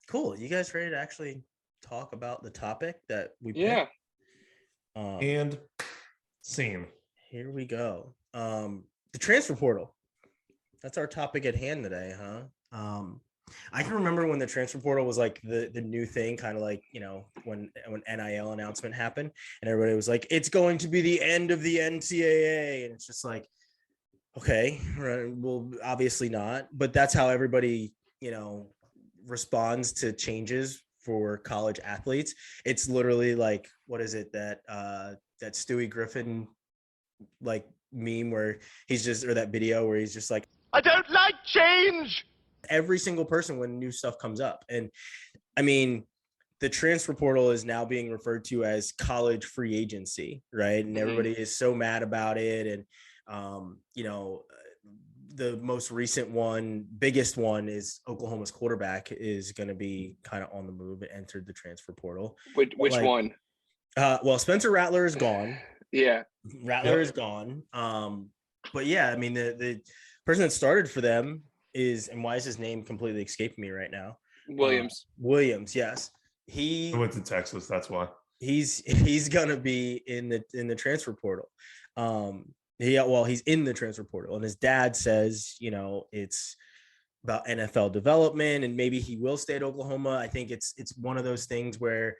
Cool. You guys ready to actually talk about the topic that we Yeah. picked? And scene. Here we go. The transfer portal. That's our topic at hand today, huh? I can remember when the transfer portal was like the new thing, kind of like, when NIL announcement happened and everybody was like, it's going to be the end of the NCAA. And it's just like, okay, right, well, obviously not. But that's how everybody, responds to changes for college athletes. It's literally like, what is it that Stewie Griffin like meme where he's just, or that video where he's just like, I don't like change. Every single person when new stuff comes up. And I mean, the transfer portal is now being referred to as college free agency, right? And everybody is so mad about it. And the most recent one, biggest one, is Oklahoma's quarterback is going to be kind of on the move. It entered the transfer portal. Which one? Well, Spencer Rattler is gone. Yeah. Rattler is gone. But yeah, I mean, the person that started for them is, and why is his name completely escaping me right now? Williams. Williams, yes. He went to Texas, that's why. He's gonna be in the transfer portal. He's in the transfer portal, and his dad says, it's about NFL development, and maybe he will stay at Oklahoma. I think it's one of those things where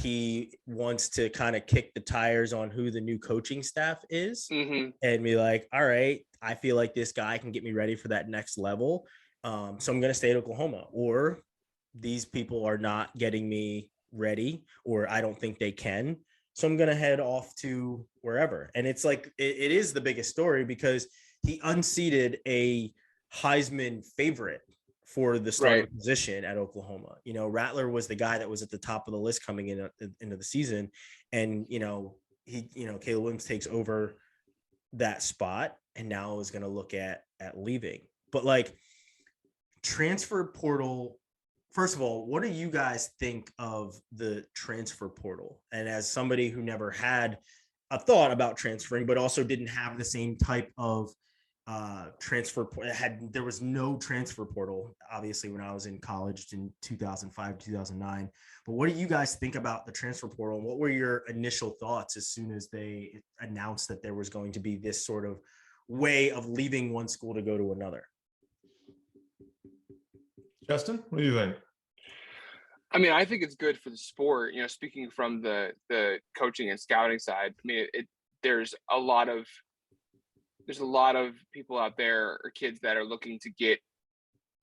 he wants to kind of kick the tires on who the new coaching staff is and be like, all right, I feel like this guy can get me ready for that next level. So I'm going to stay at Oklahoma, or these people are not getting me ready, or I don't think they can. So I'm going to head off to wherever. And it's like, it is the biggest story because he unseated a Heisman favorite for the starting position at Oklahoma. Rattler was the guy that was at the top of the list coming into the season. And, Caleb Williams takes over that spot and now is going to look at leaving. But like, transfer portal, first of all, what do you guys think of the transfer portal? And as somebody who never had a thought about transferring, but also didn't have the same type of there was no transfer portal, obviously, when I was in college in 2005, 2009. But what do you guys think about the transfer portal? And what were your initial thoughts as soon as they announced that there was going to be this sort of way of leaving one school to go to another? Justin, what do you think? I mean, I think it's good for the sport. Speaking from the coaching and scouting side, I mean, there's a lot of people out there, or kids, that are looking to get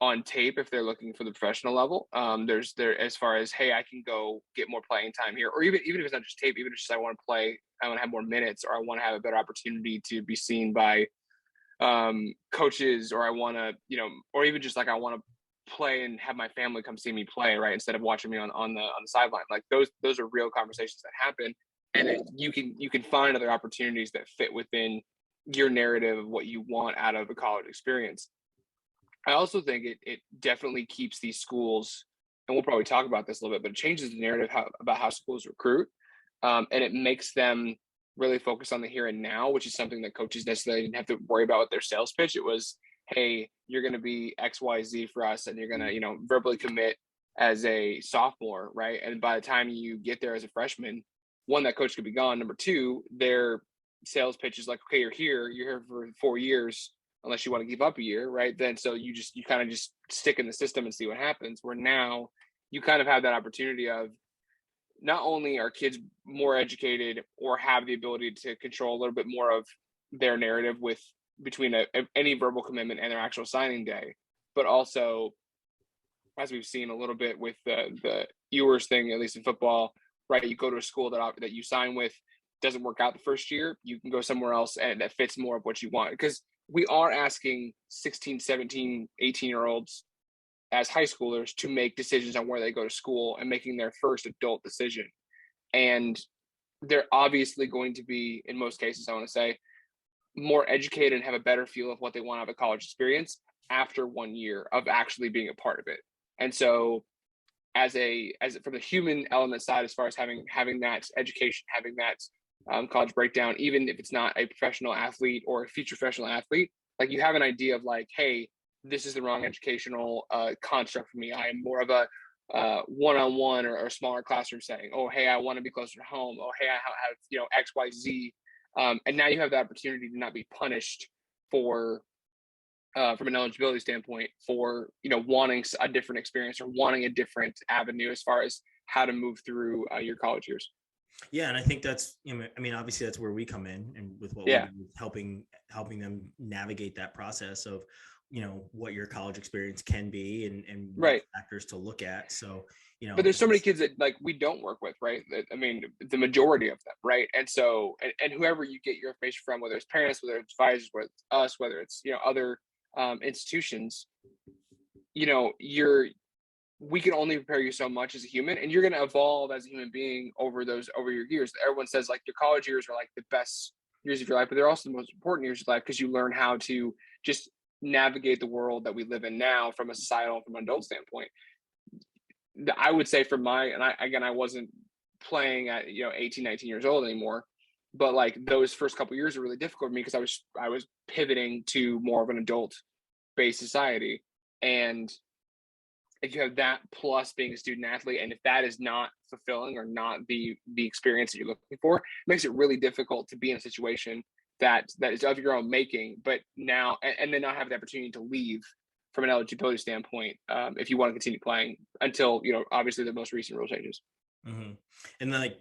on tape if they're looking for the professional level. There's as far as, hey, I can go get more playing time here, or even if it's not just tape, even if it's just I want to play, I want to have more minutes, or I want to have a better opportunity to be seen by coaches, or I want to, or even just like I want to play and have my family come see me play, right, instead of watching me on the sideline. Like those are real conversations that happen, and you can find other opportunities that fit within your narrative of what you want out of a college experience. I also think it definitely keeps these schools, and we'll probably talk about this a little bit, but it changes the narrative about how schools recruit, and it makes them really focus on the here and now, which is something that coaches necessarily didn't have to worry about with their sales pitch. It was, hey, you're going to be XYZ for us, and you're going to, verbally commit as a sophomore, right? And by the time you get there as a freshman, one, that coach could be gone. Number two, their sales pitch is like, okay, you're here for 4 years, unless you want to give up a year, right? Then so you kind of just stick in the system and see what happens. Where now you kind of have that opportunity of, not only are kids more educated or have the ability to control a little bit more of their narrative between any verbal commitment and their actual signing day, but also, as we've seen a little bit with the Ewers thing, at least in football, right? You go to a school that you sign with, doesn't work out the first year, you can go somewhere else and that fits more of what you want. Because we are asking 16, 17, 18-year-olds as high schoolers to make decisions on where they go to school and making their first adult decision. And they're obviously going to be, in most cases, I want to say, more educated and have a better feel of what they want out of a college experience after 1 year of actually being a part of it. And so as from the human element side, as far as having that education, having that college breakdown, even if it's not a professional athlete or a future professional athlete, like, you have an idea of like, hey, this is the wrong educational construct for me. I am more of a one-on-one or smaller classroom setting. Oh, hey, I want to be closer to home. Oh, hey, I have, X, Y, Z. And now you have the opportunity to not be punished for, from an eligibility standpoint, for, wanting a different experience or wanting a different avenue as far as how to move through your college years. Yeah, and I think that's, I mean, obviously that's where we come in, and with what we do, helping them navigate that process of, what your college experience can be and what factors to look at. So, but there's so many kids that like we don't work with, right? I mean, the majority of them, right? And so, and whoever you get your information from, whether it's parents, whether it's advisors, whether it's us, whether it's other institutions, we can only prepare you so much as a human, and you're going to evolve as a human being over your years. Everyone says like your college years are like the best years of your life, but they're also the most important years of life because you learn how to just navigate the world that we live in now from a societal, from an adult standpoint. I would say I wasn't playing at 18, 19 years old anymore, but like those first couple of years are really difficult for me because I was pivoting to more of an adult based society. And if you have that plus being a student athlete, and if that is not fulfilling or not the experience that you're looking for, it makes it really difficult to be in a situation that is of your own making, but now and then not have the opportunity to leave from an eligibility standpoint, if you want to continue playing until obviously the most recent rule changes. Mm-hmm. And like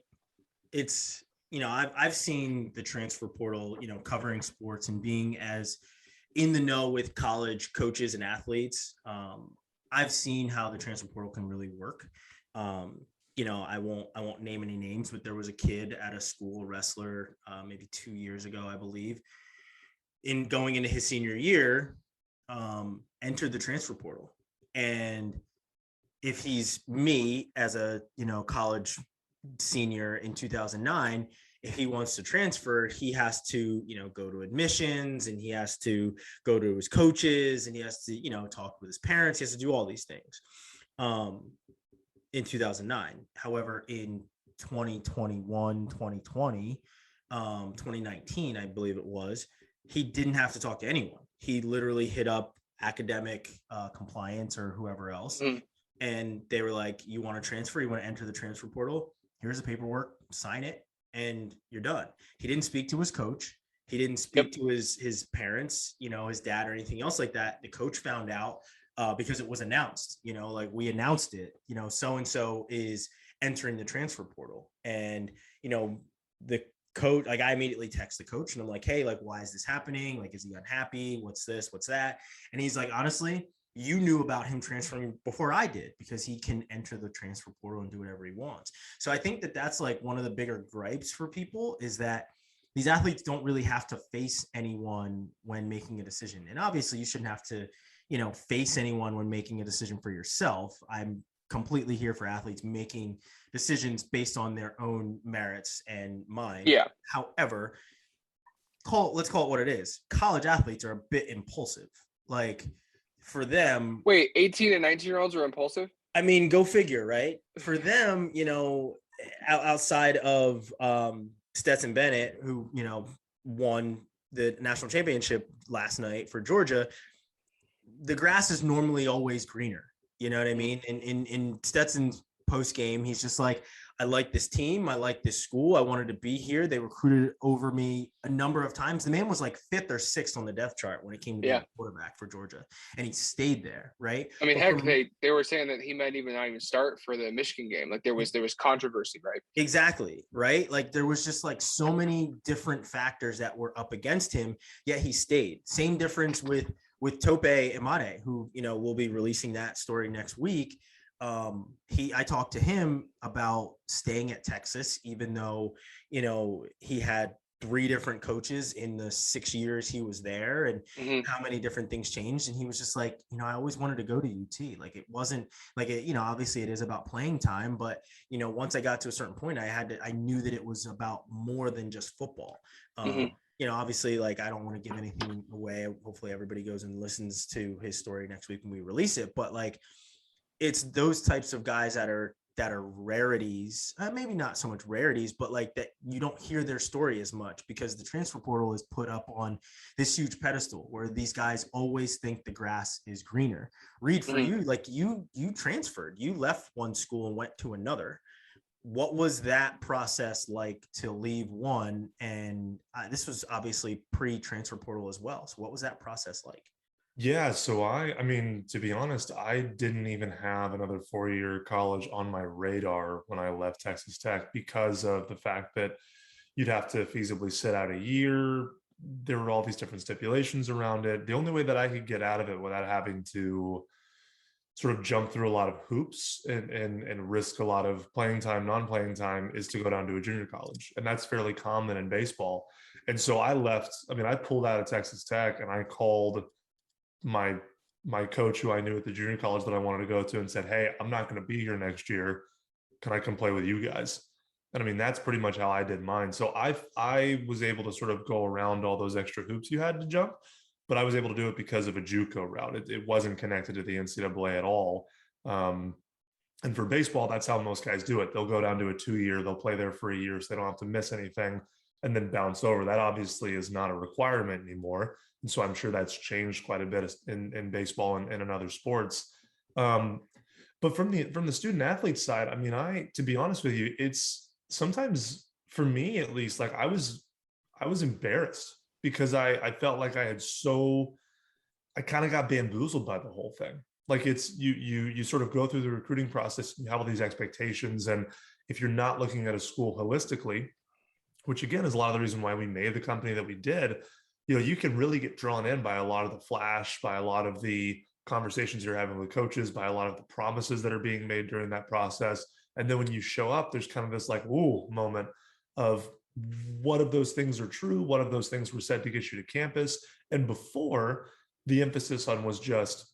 it's I've seen the transfer portal, covering sports and being as in the know with college coaches and athletes. I've seen how the transfer portal can really work. I won't name any names, but there was a kid at a school, wrestler, maybe 2 years ago, I believe, in going into his senior year, entered the transfer portal. And if he's me as a, college senior in 2009, if he wants to transfer, he has to, go to admissions, and he has to go to his coaches, and he has to, talk with his parents. He has to do all these things in 2009. However, in 2021, 2020, 2019, I believe it was, he didn't have to talk to anyone. He literally hit up academic compliance or whoever else. And they were like, you want to transfer? You want to enter the transfer portal? Here's the paperwork, sign it, and you're done. He didn't speak to his coach. He didn't speak to his parents, his dad or anything else like that. The coach found out because it was announced, like we announced it, so-and-so is entering the transfer portal. And, the coach, like I immediately text the coach and I'm like, hey, like, why is this happening? Like, is he unhappy? What's this? What's that? And he's like, honestly, you knew about him transferring before I did because he can enter the transfer portal and do whatever he wants. So I think that that's like one of the bigger gripes for people is that these athletes don't really have to face anyone when making a decision. And obviously you shouldn't have to, face anyone when making a decision for yourself. I'm completely here for athletes making decisions based on their own merits and mine. Yeah. However, let's call it what it is. College athletes are a bit impulsive. Like, for them, wait, 18 and 19-year-olds are impulsive? I mean, go figure, right? For them, outside of Stetson Bennett, who, won the national championship last night for Georgia, the grass is normally always greener. You know what I mean? And in Stetson's post game, he's just like, I like this team. I like this school. I wanted to be here. They recruited over me a number of times. The man was like 5th or 6th on the depth chart when it came to being quarterback for Georgia, and he stayed there, right? I mean, heck, they were saying that he might not even start for the Michigan game. Like there was controversy, right? Exactly, right? Like there was just like so many different factors that were up against him, yet he stayed. Same difference with Tope Imade, who will be releasing that story next week. I talked to him about staying at Texas, even though, he had 3 different coaches in the 6 years he was there, and how many different things changed. And he was just like, I always wanted to go to UT. Like, it wasn't like, obviously it is about playing time, but, once I got to a certain point, I knew that it was about more than just football. Obviously, like, I don't want to give anything away. Hopefully everybody goes and listens to his story next week when we release it. But like, it's those types of guys that are that are rarities, maybe not so much rarities, but like that you don't hear their story as much because the transfer portal is put up on this huge pedestal where these guys always think the grass is greener. Reed, for you, like you transferred, you left one school and went to another. What was that process like to leave one? And this was obviously pre-transfer portal as well. So what was that process like? Yeah, so I mean, to be honest, I didn't even have another 4-year college on my radar when I left Texas Tech because of the fact that you'd have to feasibly sit out a year. There were all these different stipulations around it. The only way that I could get out of it without having to sort of jump through a lot of hoops and risk a lot of playing time, non-playing time, is to go down to a junior college. And that's fairly common in baseball. And so I left, I mean, I pulled out of Texas Tech and I called my coach who I knew at the junior college that I wanted to go to and said, "Hey, I'm not going to be here next year. Can I come play with you guys?" And I mean, that's pretty much how I did mine. So I was able to sort of go around all those extra hoops you had to jump, but I was able to do it because of a JUCO route. It wasn't connected to the NCAA at all. And for baseball, that's how most guys do it. They'll go down to a 2-year, they'll play there for a year so they don't have to miss anything and then bounce over. That obviously is not a requirement anymore. And so I'm sure that's changed quite a bit in baseball and in other sports. But from the student athlete side, I mean, to be honest with you, it's sometimes for me at least, like I was embarrassed because I felt like I kind of got bamboozled by the whole thing. Like it's you sort of go through the recruiting process and you have all these expectations. And if you're not looking at a school holistically, which again is a lot of the reason why we made the company that we did, you can really get drawn in by a lot of the flash, by a lot of the conversations you're having with coaches, by a lot of the promises that are being made during that process. And then when you show up, there's kind of this like, ooh, moment of what of those things are true? What of those things were said to get you to campus? And before, the emphasis was just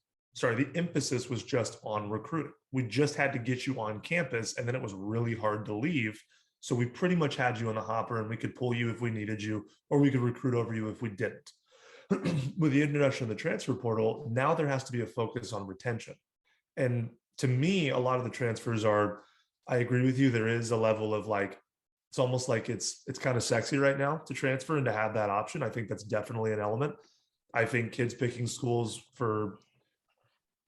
on recruiting. We just had to get you on campus, and then it was really hard to leave. So we pretty much had you in the hopper, and we could pull you if we needed you, or we could recruit over you if we didn't. With the introduction of the transfer portal, now there has to be a focus on retention. And to me, a lot of the transfers I agree with you, there is a level of like, it's almost like it's kind of sexy right now to transfer and to have that option. I think that's definitely an element. I think kids picking schools for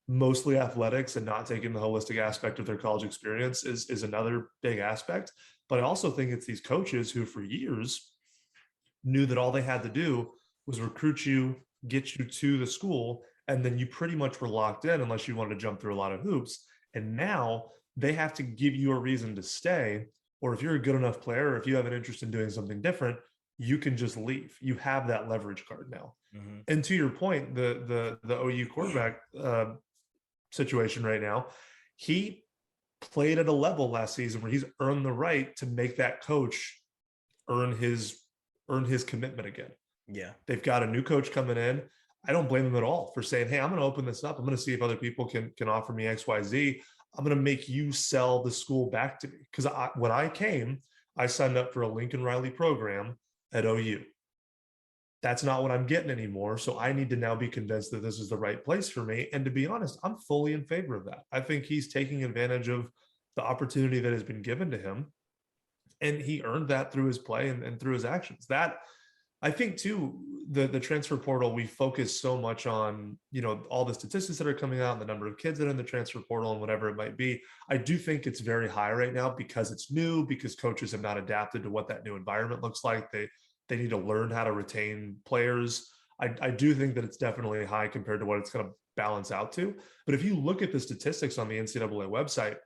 mostly athletics and not taking the holistic aspect of their college experience is another big aspect. But I also think it's these coaches who for years knew that all they had to do was recruit you, get you to the school, and then you pretty much were locked in unless you wanted to jump through a lot of hoops. And now they have to give you a reason to stay, or if you're a good enough player, or if you have an interest in doing something different, you can just leave. You have that leverage card now. Mm-hmm. And to your point, the OU quarterback situation right now, he played at a level last season where he's earned the right to make that coach earn his commitment again. Yeah. They've got a new coach coming in. I don't blame him at all for saying, "Hey, I'm going to open this up. I'm going to see if other people can offer me XYZ. I'm going to make you sell the school back to me." Because when I came, I signed up for a Lincoln Riley program at OU. That's not what I'm getting anymore. So I need to now be convinced that this is the right place for me. And to be honest, I'm fully in favor of that. I think he's taking advantage of the opportunity that has been given to him. And he earned that through his play and through his actions. That, I think too, the transfer portal, we focus so much on, all the statistics that are coming out and the number of kids that are in the transfer portal and whatever it might be. I do think it's very high right now because it's new, because coaches have not adapted to what that new environment looks like. They need to learn how to retain players. I do think that it's definitely high compared to what it's going to balance out to. But if you look at the statistics on the NCAA website,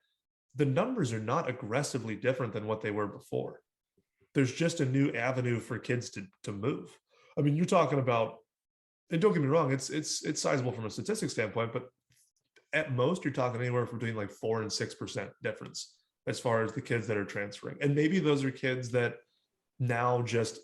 the numbers are not aggressively different than what they were before. There's just a new avenue for kids to move. I mean, you're talking about, and don't get me wrong, it's sizable from a statistics standpoint, but at most you're talking anywhere from between like 4 and 6% difference as far as the kids that are transferring. And maybe those are kids that now just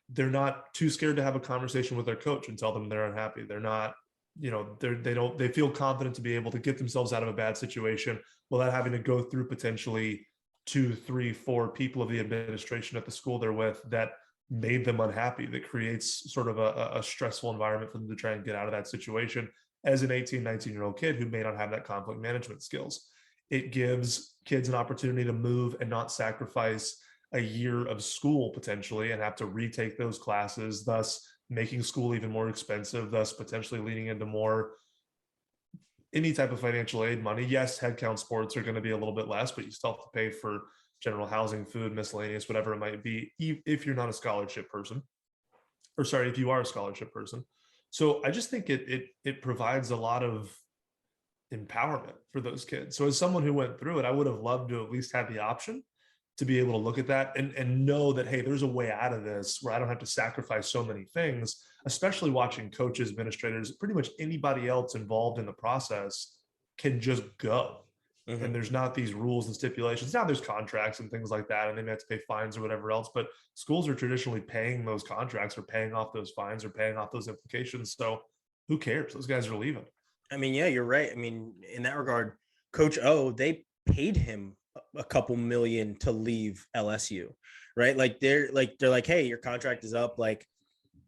they're not too scared to have a conversation with their coach and tell them they're unhappy. They're not, they feel confident to be able to get themselves out of a bad situation without having to go through potentially 2, 3, 4 people of the administration at the school they're with that made them unhappy, that creates sort of a stressful environment for them to try and get out of that situation as an 18, 19-year-old kid who may not have that conflict management skills. It gives kids an opportunity to move and not sacrifice a year of school potentially and have to retake those classes, thus making school even more expensive, thus potentially leading into more any type of financial aid money. Yes, headcount sports are going to be a little bit less, but you still have to pay for general housing, food, miscellaneous, whatever it might be, if you're not a scholarship person, or sorry, if you are a scholarship person. So I just think it provides a lot of empowerment for those kids. So as someone who went through it, I would have loved to at least have the option to be able to look at that and know that, hey, there's a way out of this where I don't have to sacrifice so many things, especially watching coaches, administrators, pretty much anybody else involved in the process can just go. Mhm. And there's not these rules and stipulations. Now there's contracts and things like that, and they may have to pay fines or whatever else, but schools are traditionally paying those contracts or paying off those fines or paying off those implications. So who cares? Those guys are leaving. I mean, yeah, you're right. I mean, in that regard, Coach O, they paid him a couple million to leave LSU, right? Like they're like, hey, your contract is up, like,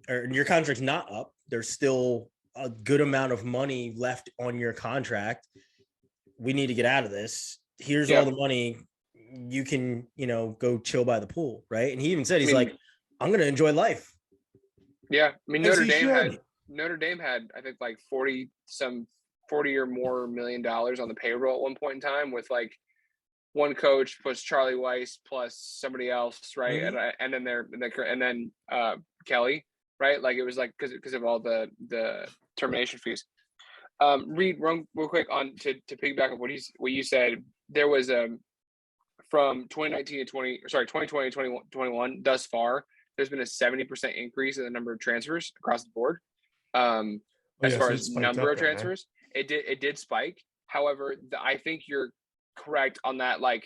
or your contract's not up. There's still a good amount of money left on your contract. We need to get out of this. Here's all the money. You can, go chill by the pool, right? And he even said, he's like, I'm going to enjoy life. Yeah, I mean, Notre Dame had, I think, like 40 or more $1 million on the payroll at one point in time, with like one coach plus Charlie Weiss plus somebody else, right? Mm-hmm. And then Kelly, right? Like it was like because of all the termination fees. Reed, real quick on to piggyback on what you said. There was from 2019 to 2020 to 2021 thus far, there's been a 70% increase in the number of transfers across the board. As far as number of transfers, it did spike. However, I think you're correct on that, like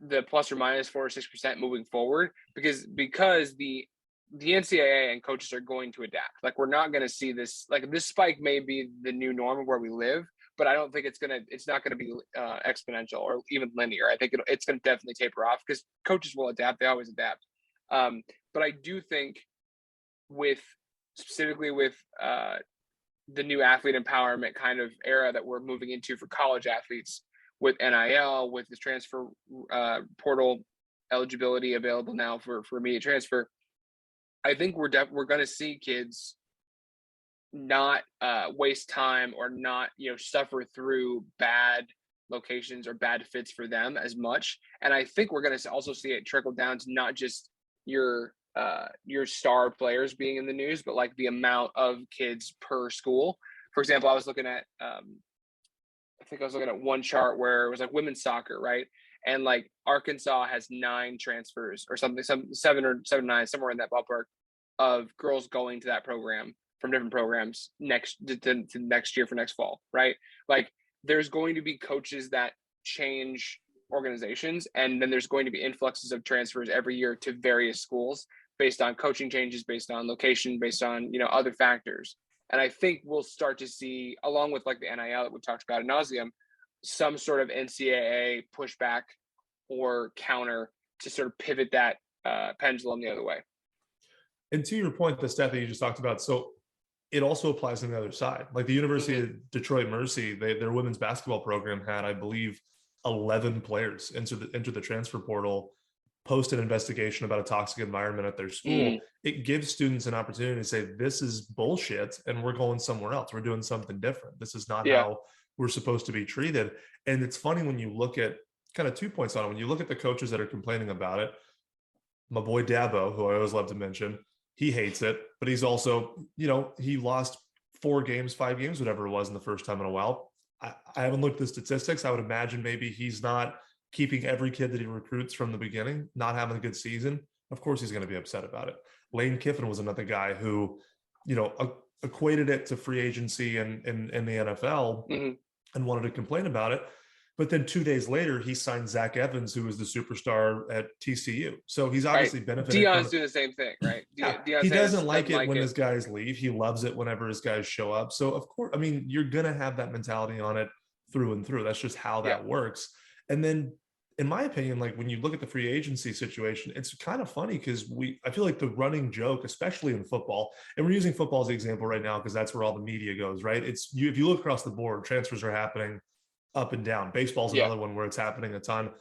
the plus or minus 4 or 6% moving forward, because the NCAA and coaches are going to adapt. Like we're not going to see this, like this spike may be the new norm of where we live, but I don't think it's not going to be exponential or even linear. I think it's going to definitely taper off because coaches will adapt. They always adapt. But I do think specifically with the new athlete empowerment kind of era that we're moving into for college athletes, with NIL, with the transfer portal eligibility available now for immediate transfer, I think we're going to see kids not waste time or not suffer through bad locations or bad fits for them as much. And I think we're going to also see it trickle down to not just your star players being in the news, but like the amount of kids per school. For example, I was looking at one chart where it was like women's soccer, right? And like Arkansas has 9 transfers or something, 7 or 9, somewhere in that ballpark, of girls going to that program from different programs next year for next fall, right? Like there's going to be coaches that change organizations, and then there's going to be influxes of transfers every year to various schools based on coaching changes, based on location, based on other factors. And I think we'll start to see, along with like the NIL that we talked about ad nauseum, some sort of NCAA pushback or counter to sort of pivot that pendulum the other way. And to your point, the stat that you just talked about, so it also applies on the other side. Like the University of Detroit Mercy, their women's basketball program had, I believe, 11 players enter the transfer portal post an investigation about a toxic environment at their school. It gives students an opportunity to say, this is bullshit and we're going somewhere else. We're doing something different. This is not how we're supposed to be treated. And it's funny when you look at kind of 2 points on it. When you look at the coaches that are complaining about it, my boy Dabo, who I always love to mention, he hates it, but he's also, he lost 5 games, whatever it was in the first time in a while. I haven't looked at the statistics. I would imagine maybe he's not keeping every kid that he recruits from the beginning, not having a good season. Of course, he's going to be upset about it. Lane Kiffin was another guy who, equated it to free agency in the NFL and wanted to complain about it. But then 2 days later, he signed Zach Evans, who was the superstar at TCU. So he's obviously benefiting. Deion's doing the same thing, right? He doesn't like it when his guys leave. He loves it whenever his guys show up. So of course, I mean, you're going to have that mentality on it through and through. That's just how that works. And then, in my opinion, like when you look at the free agency situation, it's kind of funny because I feel like the running joke, especially in football, and we're using football as the example right now because that's where all the media goes, right? If you look across the board, transfers are happening up and down. Baseball's Yeah. another one where it's happening a ton.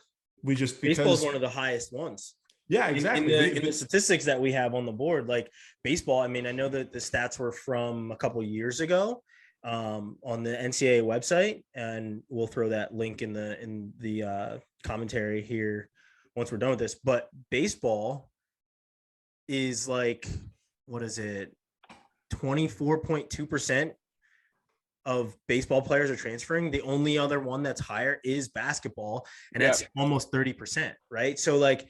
We just, Baseball is because one of the highest ones. yeah, exactly. In the statistics that we have on the board, like baseball, I mean, I know that the stats were from a couple years ago on the NCAA website, and we'll throw that link in the commentary here once we're done with this. But baseball is like, what is it? 24.2% of baseball players are transferring. The only other one that's higher is basketball, and that's almost 30%, right? So like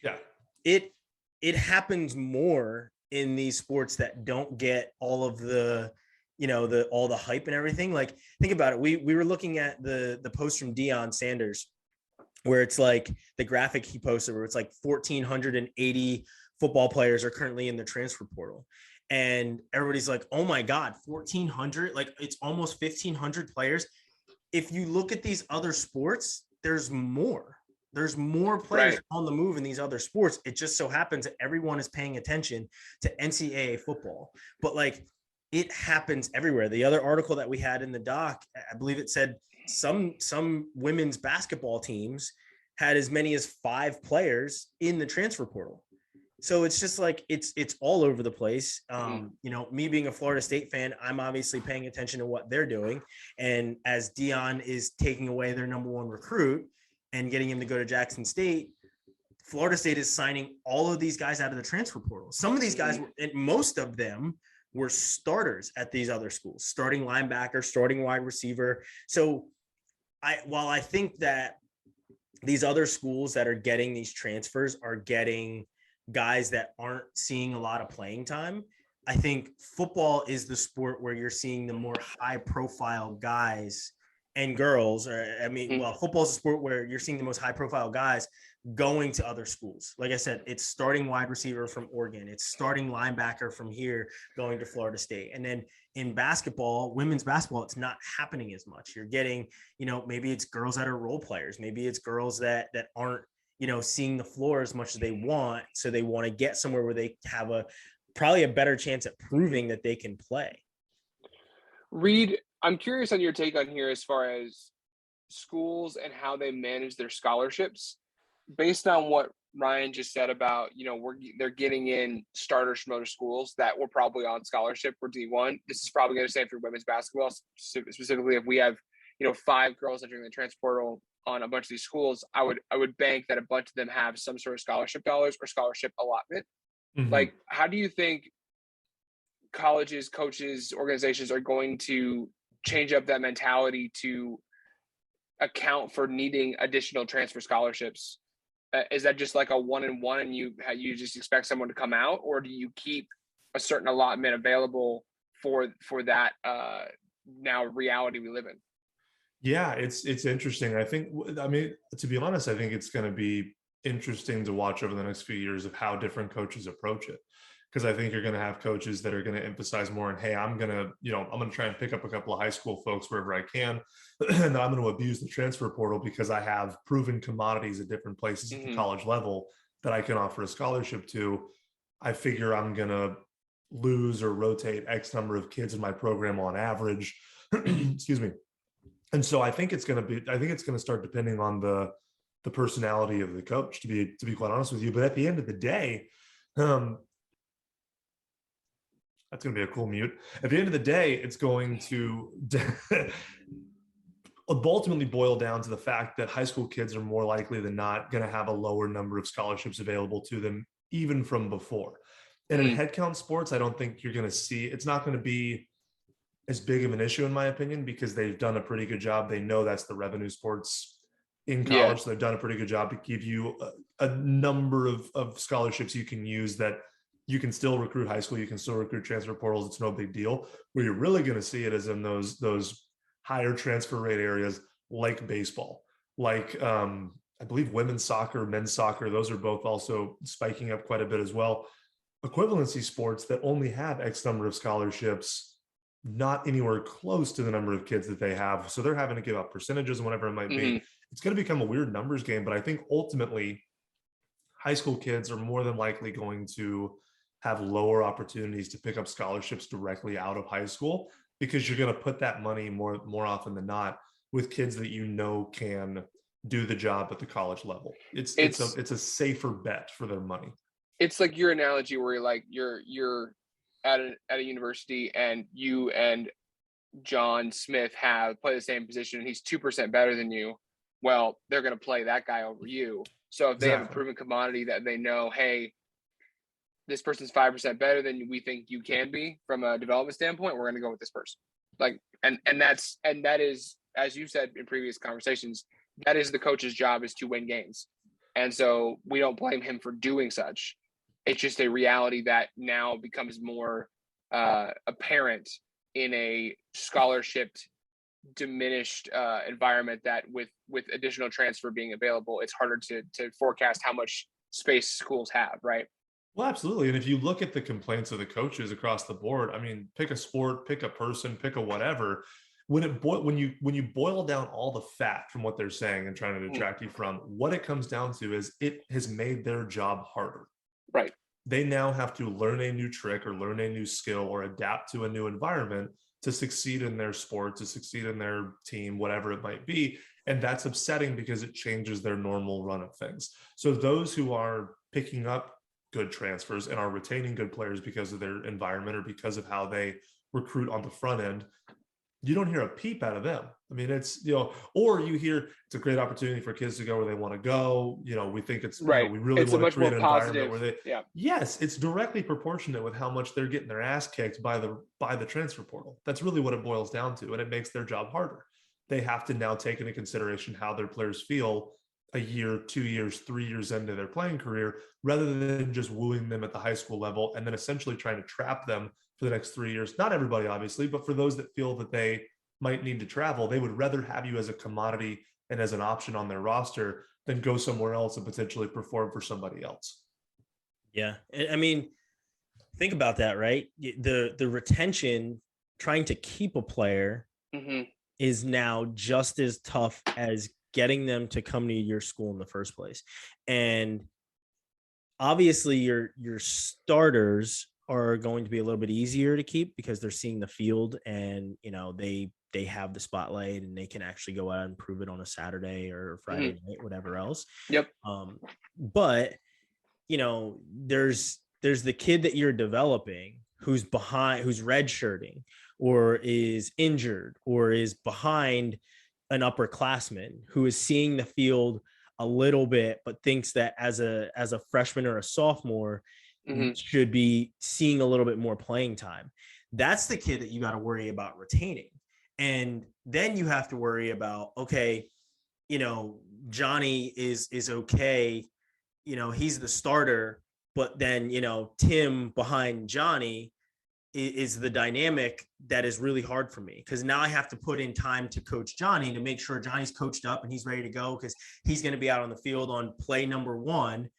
it happens more in these sports that don't get all of the, you know, all the hype and everything. Like, think about it. We were looking at the post from Deion Sanders, where it's like the graphic he posted where it's like 1,480 football players are currently in the transfer portal. And everybody's like, oh my God, 1,400, like it's almost 1,500 players. If you look at these other sports, there's more players on the move in these other sports. It just so happens that everyone is paying attention to NCAA football, but like it happens everywhere. The other article that we had in the doc, I believe it said some women's basketball teams had as many as 5 players in the transfer portal. So it's just like it's all over the place. You know, me being a Florida State fan, I'm obviously paying attention to what they're doing. And as Deion is taking away their number 1 recruit and getting him to go to Jackson State, Florida State is signing all of these guys out of the transfer portal. Some of these guys, and most of them, were starters at these other schools, starting linebacker, starting wide receiver. So while I think that these other schools that are getting these transfers are getting guys that aren't seeing a lot of playing time, I think football is the sport where you're seeing the more high profile guys and girls, or I mean, well, football is a sport where you're seeing the most high profile guys going to other schools. Like I said, it's starting wide receiver from Oregon. It's starting linebacker from here going to Florida State. And then in basketball, women's basketball, it's not happening as much. You're getting, you know, maybe it's girls that are role players. Maybe it's girls that aren't, you know, seeing the floor as much as they want. So they want to get somewhere where they have probably a better chance at proving that they can play. Reed, I'm curious on your take on here as far as schools and how they manage their scholarships. Based on what Ryan just said about, you know, they're getting in starters from other schools that were probably on scholarship for D1. This is probably going to say for women's basketball, specifically if we have, you know, 5 girls entering the transfer portal on a bunch of these schools, I would bank that a bunch of them have some sort of scholarship dollars or scholarship allotment. Like, how do you think colleges, coaches, organizations are going to change up that mentality to account for needing additional transfer scholarships? Is that just like a 1-and-1 and you just expect someone to come out, or do you keep a certain allotment available for that now reality we live in? Yeah, it's interesting. I mean, to be honest, I think it's going to be interesting to watch over the next few years of how different coaches approach it. Because I think you're going to have coaches that are going to emphasize more on, hey, I'm going to try and pick up a couple of high school folks wherever I can. And I'm going to abuse the transfer portal because I have proven commodities at different places at the college level that I can offer a scholarship to. I figure I'm going to lose or rotate X number of kids in my program on average. Excuse me. And so I think it's going to start depending on the personality of the coach, to be quite honest with you. But at the end of the day, that's going to be a cool mute. At the end of the day, it's going to ultimately boil down to the fact that high school kids are more likely than not going to have a lower number of scholarships available to them, even from before. And in headcount sports, I don't think you're going to see, it's not going to be as big of an issue, in my opinion, because they've done a pretty good job. They know that's the revenue sports in college. So they've done a pretty good job to give you a number of scholarships you can use that you can still recruit high school. You can still recruit transfer portals. It's no big deal. Where you're really going to see it is in those higher transfer rate areas like baseball, like I believe women's soccer, men's soccer. Those are both also spiking up quite a bit as well. Equivalency sports that only have X number of scholarships, not anywhere close to the number of kids that they have. So they're having to give up percentages and whatever it might be. It's going to become a weird numbers game, but I think ultimately high school kids are more than likely going to have lower opportunities to pick up scholarships directly out of high school, because you're going to put that money more often than not with kids that can do the job at the college level. It's a safer bet for their money. It's like your analogy where you're at a university and you and John Smith play the same position and he's 2% better than you. Well, they're going to play that guy over you. So if they have a proven commodity that they know, hey, this person's 5% better than we think you can be from a development standpoint, we're going to go with this person. Like, and that is, as you said in previous conversations, that is the coach's job, is to win games. And so we don't blame him for doing such. It's just a reality that now becomes more apparent in a scholarship diminished environment, that with additional transfer being available, it's harder to forecast how much space schools have, right? Well, absolutely. And if you look at the complaints of the coaches across the board, I mean, pick a sport, pick a person, pick a whatever. When you boil down all the fat from what they're saying and trying to detract you from, what it comes down to is it has made their job harder. Right. They now have to learn a new trick or learn a new skill or adapt to a new environment to succeed in their sport, to succeed in their team, whatever it might be. And that's upsetting because it changes their normal run of things. So those who are picking up good transfers and are retaining good players because of their environment or because of how they recruit on the front end, you don't hear a peep out of them. I mean, it's, or you hear it's a great opportunity for kids to go where they want to go. We think it's right. We really want to create an environment where yes, it's directly proportionate with how much they're getting their ass kicked by the transfer portal. That's really what it boils down to. And it makes their job harder. They have to now take into consideration how their players feel a year, 2 years, 3 years into their playing career, rather than just wooing them at the high school level and then essentially trying to trap them for the next 3 years. Not everybody, obviously, but for those that feel that they might need to travel, they would rather have you as a commodity and as an option on their roster than go somewhere else and potentially perform for somebody else. Yeah. I mean, think about that, right? The retention, trying to keep a player is now just as tough as getting them to come to your school in the first place. And obviously your starters are going to be a little bit easier to keep because they're seeing the field and, they have the spotlight and they can actually go out and prove it on a Saturday or Friday night, whatever else. Yep. But there's the kid that you're developing who's redshirting or is injured or is behind an upperclassman who is seeing the field a little bit, but thinks that as a freshman or a sophomore should be seeing a little bit more playing time. That's the kid that you got to worry about retaining. And then you have to worry about, okay, Johnny is okay. He's the starter, but then, Tim behind Johnny is the dynamic that is really hard for me, because now I have to put in time to coach Johnny to make sure Johnny's coached up and he's ready to go, because he's going to be out on the field on play number 1,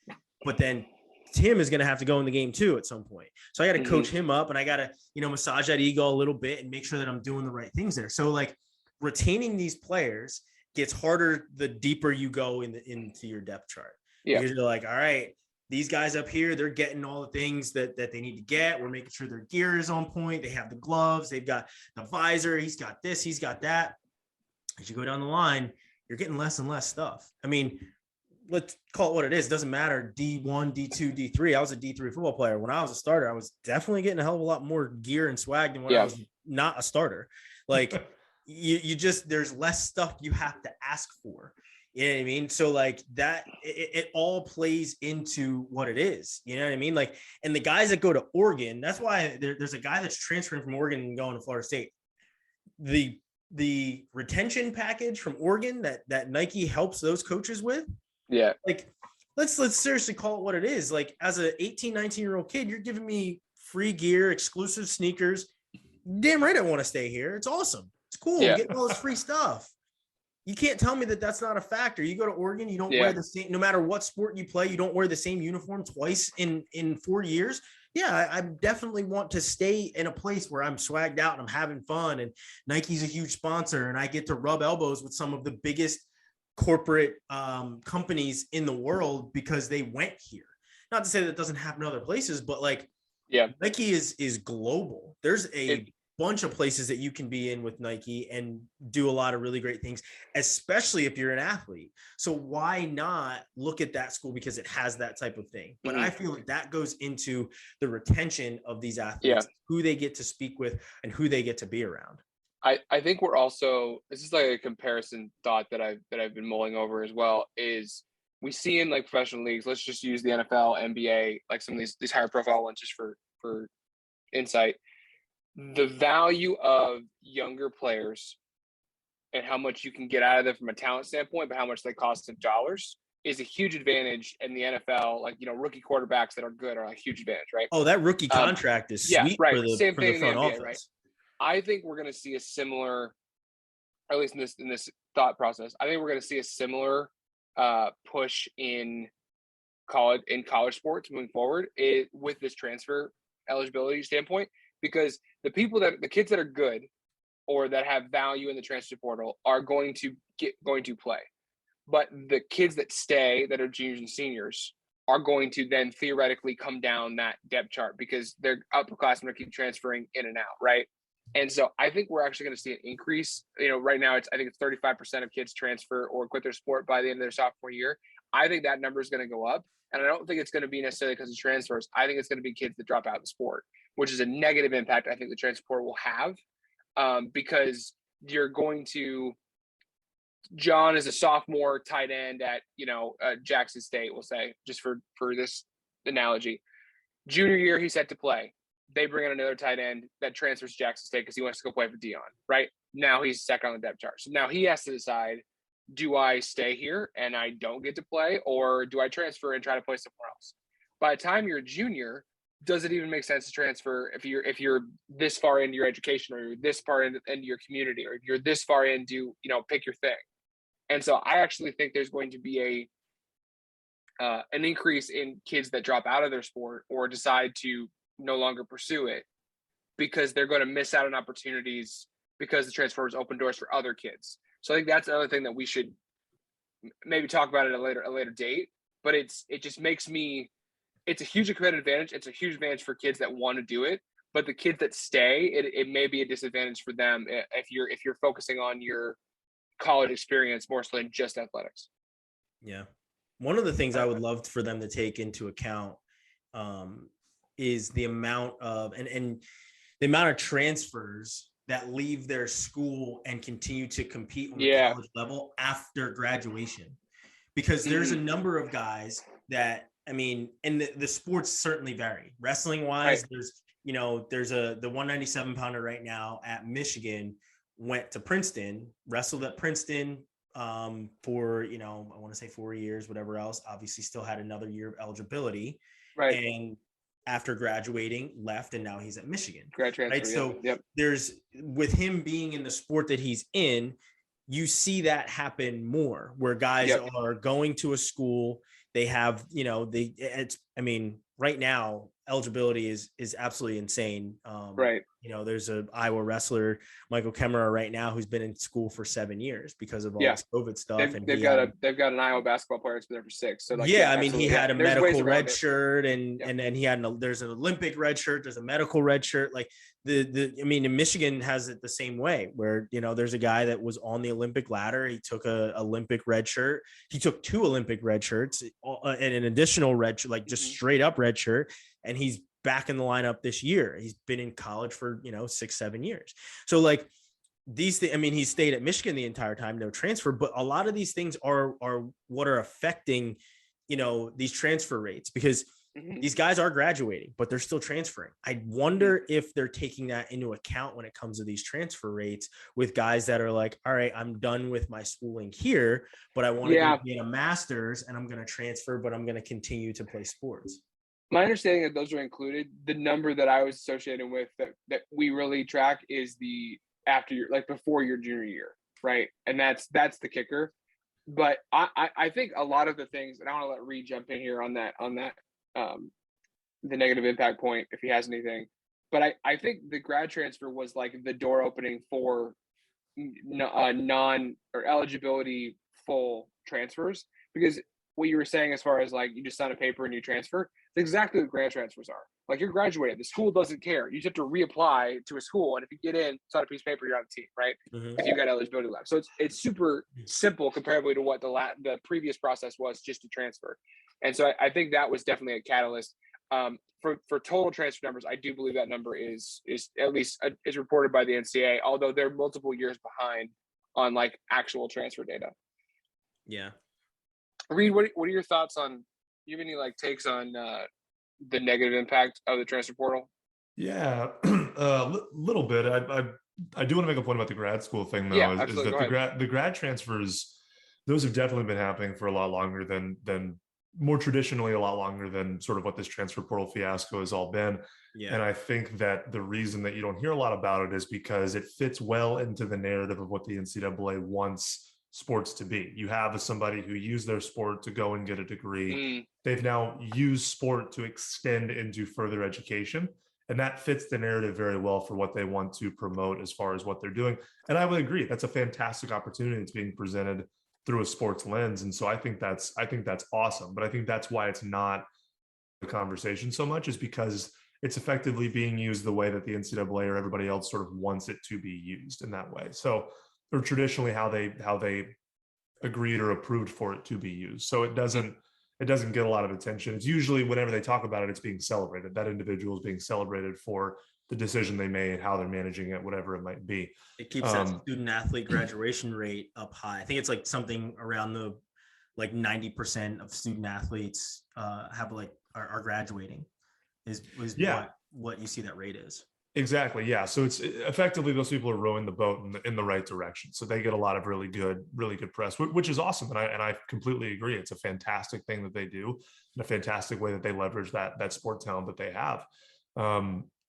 but then Tim is going to have to go in the game too at some point. So I got to coach him up, and I got to, massage that ego a little bit and make sure that I'm doing the right things there. So like retaining these players gets harder the deeper you go into your depth chart. Yeah. Because you're like, all right, these guys up here, they're getting all the things that they need to get. We're making sure their gear is on point. They have the gloves. They've got the visor. He's got this. He's got that. As you go down the line, you're getting less and less stuff. I mean, let's call it what it is. It doesn't matter. D1, D2, D3. I was a D3 football player. When I was a starter, I was definitely getting a hell of a lot more gear and swag than when I was not a starter. Like you just, there's less stuff you have to ask for. You know what I mean? So like that, it all plays into what it is. You know what I mean? Like, and the guys that go to Oregon, that's why there's a guy that's transferring from Oregon and going to Florida State. The retention package from Oregon that Nike helps those coaches with. Yeah. Like, let's seriously call it what it is. Like, as a 18, 19-year-old kid, you're giving me free gear, exclusive sneakers. Damn right I want to stay here. It's awesome. It's cool. Yeah. I'm getting all this free stuff. You can't tell me that that's not a factor. You go to Oregon, you don't wear the same, no matter what sport you play, you don't wear the same uniform twice in 4 years. Yeah, I definitely want to stay in a place where I'm swagged out and I'm having fun, and Nike's a huge sponsor, and I get to rub elbows with some of the biggest corporate companies in the world because they went here. Not to say that doesn't happen other places, but like, Nike is global. There's a bunch of places that you can be in with Nike and do a lot of really great things, especially if you're an athlete. So why not look at that school because it has that type of thing? But I feel like that goes into the retention of these athletes, who they get to speak with and who they get to be around. I think we're also, this is like a comparison thought that I've been mulling over as well, is we see in like professional leagues, let's just use the NFL, NBA, like some of these higher profile ones just for insight. The value of younger players and how much you can get out of them from a talent standpoint, but how much they cost in dollars is a huge advantage in the NFL. Like, rookie quarterbacks that are good are a huge advantage, right? Oh, that rookie contract is sweet for the, Same for thing the front in the NBA, office. right? I think we're going to see a similar, or at least in this thought process, I think we're going to see a similar push in college sports moving forward with this transfer eligibility standpoint, because the kids that are good or that have value in the transfer portal are going to play, but the kids that stay, that are juniors and seniors, are going to then theoretically come down that depth chart because they're upperclassmen are keep transferring in and out, right? And so I think we're actually going to see an increase. Right now I think it's 35% of kids transfer or quit their sport by the end of their sophomore year. I think that number is going to go up. And I don't think it's going to be necessarily because of transfers. I think it's going to be kids that drop out of the sport, which is a negative impact I think the transfer portal will have, because you're going to, John is a sophomore tight end at, Jackson State, we'll say, just for this analogy. Junior year, he's set to play. They bring in another tight end that transfers to Jackson State because he wants to go play for Dion, right? Now he's second on the depth chart. So now he has to decide, do I stay here and I don't get to play, or do I transfer and try to play somewhere else? By the time you're a junior, does it even make sense to transfer if you're this far into your education, or you're this far into your community, or if you're this far into, pick your thing? And so I actually think there's going to be an increase in kids that drop out of their sport or decide to no longer pursue it because they're going to miss out on opportunities because the transfers open doors for other kids. So I think that's another thing that we should maybe talk about at a later date. But it just makes me, it's a huge competitive advantage. It's a huge advantage for kids that want to do it. But the kids that stay, it may be a disadvantage for them if you're focusing on your college experience more so than just athletics. Yeah. One of the things I would love for them to take into account is the amount of and the amount of transfers that leave their school and continue to compete on the college level after graduation, because there's a number of guys that, and the sports certainly vary. Wrestling wise, there's the 197 pounder right now at Michigan went to Princeton, wrestled at Princeton for, I want to say 4 years, whatever else, obviously still had another year of eligibility. Right. And after graduating, left, and now he's at Michigan. Right. So there's, with him being in the sport that he's in, you see that happen more, where guys are going to a school, they have, right now eligibility is absolutely insane. There's a Iowa wrestler, Michael Kemmerer, right now, who's been in school for 7 years because of all this COVID stuff. They've got an Iowa basketball player that's been there for 6. So he had a medical red shirt, and then he had there's an Olympic red shirt, there's a medical red shirt. Like in Michigan has it the same way, where there's a guy that was on the Olympic ladder. He took a Olympic red shirt. He took 2 Olympic red shirts and an additional red shirt, like just straight up red shirt. And he's back in the lineup this year. He's been in college for 6-7 years. So like these things, he stayed at Michigan the entire time, no transfer. But a lot of these things are what are affecting these transfer rates, because these guys are graduating, but they're still transferring. I wonder if they're taking that into account when it comes to these transfer rates with guys that are like, all right, I'm done with my schooling here, but I want to go get a master's and I'm going to transfer, but I'm going to continue to play sports. My understanding that those are included. The number that I was associated with that we really track is the before your junior year, right? And that's the kicker. But I think a lot of the things, and I want to let Reed jump in here on that the negative impact point if he has anything. But I think the grad transfer was like the door opening for non or eligibility full transfers, because what you were saying as far as like you just sign a paper and you transfer, it's exactly what grad transfers are. Like you're graduated, the school doesn't care. You just have to reapply to a school, and if you get in, sign a piece of paper, you're on the team, right? If you got eligibility left. So it's super simple comparatively to what the previous process was just to transfer. And so I think that was definitely a catalyst. For total transfer numbers, I do believe that number is at least is reported by the NCAA, although they're multiple years behind on like actual transfer data. Yeah. Reed, what are your thoughts on? You have any like takes on the negative impact of the transfer portal? Yeah, a little bit. I do want to make a point about the grad school thing, though. Yeah, is absolutely. that the grad transfers, those have definitely been happening for a lot longer than more traditionally, a lot longer than sort of what this transfer portal fiasco has all been. Yeah. And I think that the reason that you don't hear a lot about it is because it fits well into the narrative of what the NCAA wants sports to be. You have somebody who used their sport to go and get a degree. They've now used sport to extend into further education. And that fits the narrative very well for what they want to promote as far as what they're doing. And I would agree, that's a fantastic opportunity that's being presented through a sports lens. And so I think that's awesome. But I think that's why it's not the conversation so much, is because it's effectively being used the way that the NCAA or everybody else sort of wants it to be used in that way. So, or traditionally how they agreed or approved for it to be used. So it doesn't get a lot of attention. It's usually whenever they talk about it, it's being celebrated. That individual is being celebrated for the decision they made, how they're managing it, whatever it might be. It keeps that student athlete graduation rate up high. I think it's like something around the like 90% of student athletes have like are graduating is what you see that rate is. Exactly. Yeah. So it's effectively those people are rowing the boat in the right direction. So they get a lot of really good press, which is awesome. And I completely agree. It's a fantastic thing that they do, and a fantastic way that they leverage that sport talent that they have.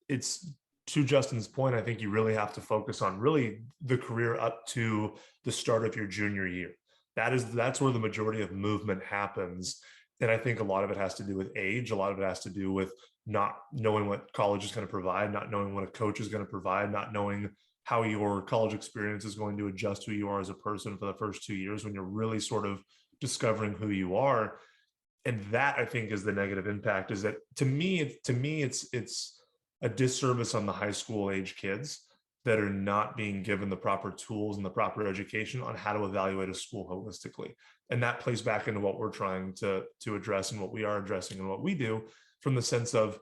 It's to Justin's point. I think you really have to focus on really the career up to the start of your junior year. That's where the majority of movement happens. And I think a lot of it has to do with age. A lot of it has to do with not knowing what college is going to provide, not knowing what a coach is going to provide, not knowing how your college experience is going to adjust who you are as a person for the first 2 years when you're really sort of discovering who you are. And that, I think, is the negative impact, is that to me, it's a disservice on the high school age kids that are not being given the proper tools and the proper education on how to evaluate a school holistically. And that plays back into what we're trying to address and what we are addressing and what we do, from the sense of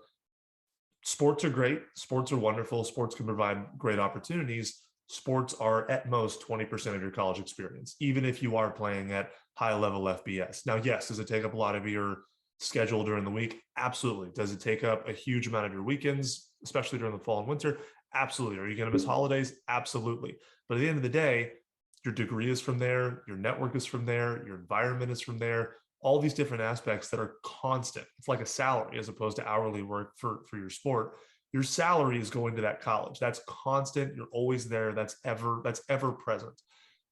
sports are great. Sports are wonderful. Sports can provide great opportunities. Sports are at most 20% of your college experience, even if you are playing at high level FBS. Now, yes, does it take up a lot of your schedule during the week? Absolutely. Does it take up a huge amount of your weekends, especially during the fall and winter? Absolutely. Are you going to miss holidays? Absolutely. But at the end of the day, your degree is from there, your network is from there, your environment is from there, all these different aspects that are constant. It's like a salary as opposed to hourly work for your sport. Your salary is going to that college. That's constant. You're always there. That's ever present.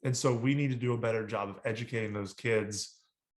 And so we need to do a better job of educating those kids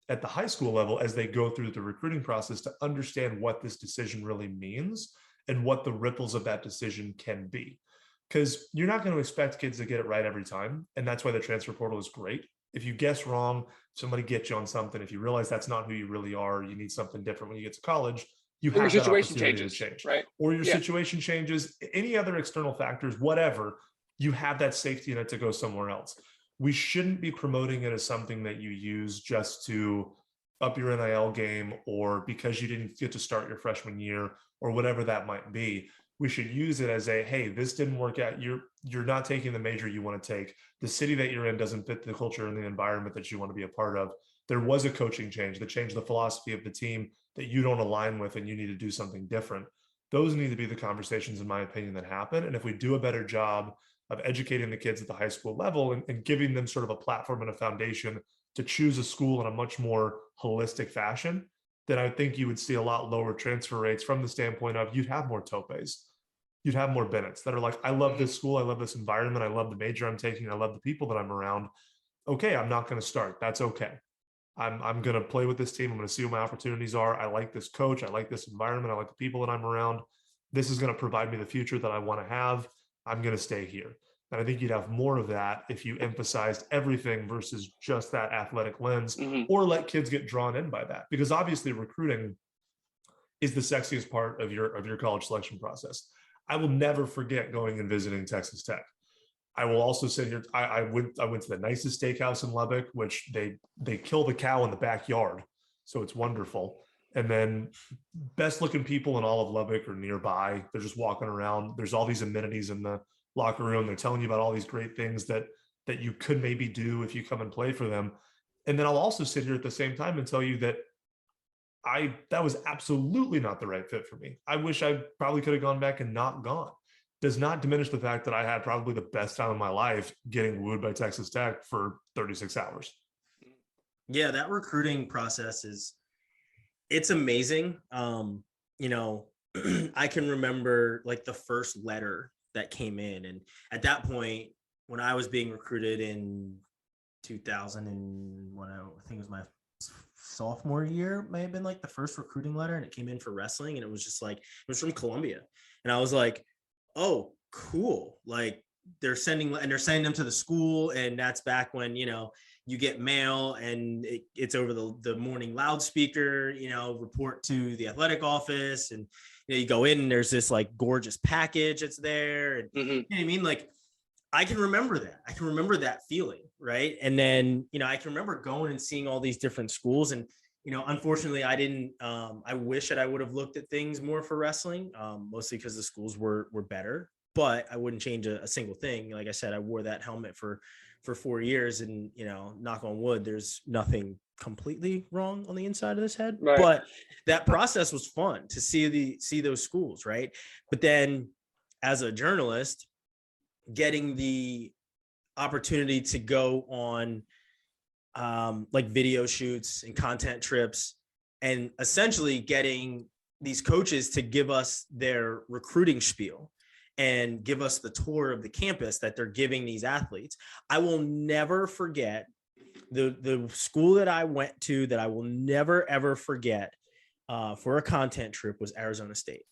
at the high school level as they go through the recruiting process to understand what this decision really means and what the ripples of that decision can be. Because you're not going to expect kids to get it right every time. And that's why the transfer portal is great. If you guess wrong, somebody gets you on something. If you realize that's not who you really are, you need something different when you get to college, you have that opportunity to change. Right? Or your situation changes, any other external factors, whatever, you have that safety net to go somewhere else. We shouldn't be promoting it as something that you use just to up your NIL game, or because you didn't get to start your freshman year, or whatever that might be. We should use it as a, hey, this didn't work out. You're not taking the major you want to take. The city that you're in doesn't fit the culture and the environment that you want to be a part of. There was a coaching change that changed the philosophy of the team that you don't align with, and you need to do something different. Those need to be the conversations, in my opinion, that happen. And if we do a better job of educating the kids at the high school level and giving them sort of a platform and a foundation to choose a school in a much more holistic fashion, then I think you would see a lot lower transfer rates, from the standpoint of you'd have more Topes. You'd have more Bennett's that are like, I love this school. I love this environment. I love the major I'm taking. I love the people that I'm around. Okay, I'm not going to start. That's okay. I'm going to play with this team. I'm going to see what my opportunities are. I like this coach. I like this environment. I like the people that I'm around. This is going to provide me the future that I want to have. I'm going to stay here. And I think you'd have more of that if you emphasized everything versus just that athletic lens, or let kids get drawn in by that. Because obviously recruiting is the sexiest part of your college selection process. I will never forget going and visiting Texas Tech. I will also sit here. I went to the nicest steakhouse in Lubbock, which they kill the cow in the backyard, so it's wonderful. And then best looking people in all of Lubbock are nearby. They're just walking around. There's all these amenities in the locker room. They're telling you about all these great things that you could maybe do if you come and play for them. And then I'll also sit here at the same time and tell you that that was absolutely not the right fit for me. I wish I probably could have gone back and not gone. Does not diminish the fact that I had probably the best time of my life getting wooed by Texas Tech for 36 hours. Yeah, that recruiting process it's amazing. You know, I can remember like the first letter that came in. And at that point, when I was being recruited in 2000 and when I think it was my sophomore year, may have been like the first recruiting letter, and it came in for wrestling, and it was just like, it was from Columbia. And I was like, oh, cool. Like they're sending them to the school. And that's back when, you know, you get mail and it's over the morning loudspeaker, you know, report to the athletic office. And, you know, you go in and there's this like gorgeous package that's there. And you know what I mean? Like, I can remember that. I can remember that feeling. Right. And then, you know, I can remember going and seeing all these different schools. And, you know, unfortunately I didn't, I wish that I would have looked at things more for wrestling, mostly because the schools were better, but I wouldn't change a single thing. Like I said, I wore that helmet for 4 years, and, you know, knock on wood, there's nothing completely wrong on the inside of this head, right. But that process was fun to see those schools. Right. But then as a journalist, getting the opportunity to go on like video shoots and content trips, and essentially getting these coaches to give us their recruiting spiel and give us the tour of the campus that they're giving these athletes. I will never forget the school that I went to that I will never, ever forget for a content trip was Arizona State.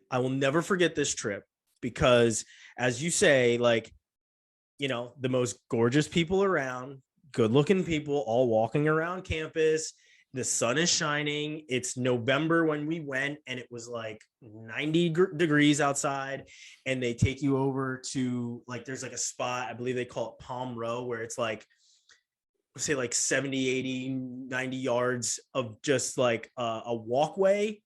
I will never forget this trip because, as you say, like, you know, the most gorgeous people around, good looking people all walking around campus. The sun is shining. It's November when we went, and it was like 90 degrees outside. And they take you over to like, there's like a spot, I believe they call it Palm Row, where it's like, say like 70, 80, 90 yards of just like a walkway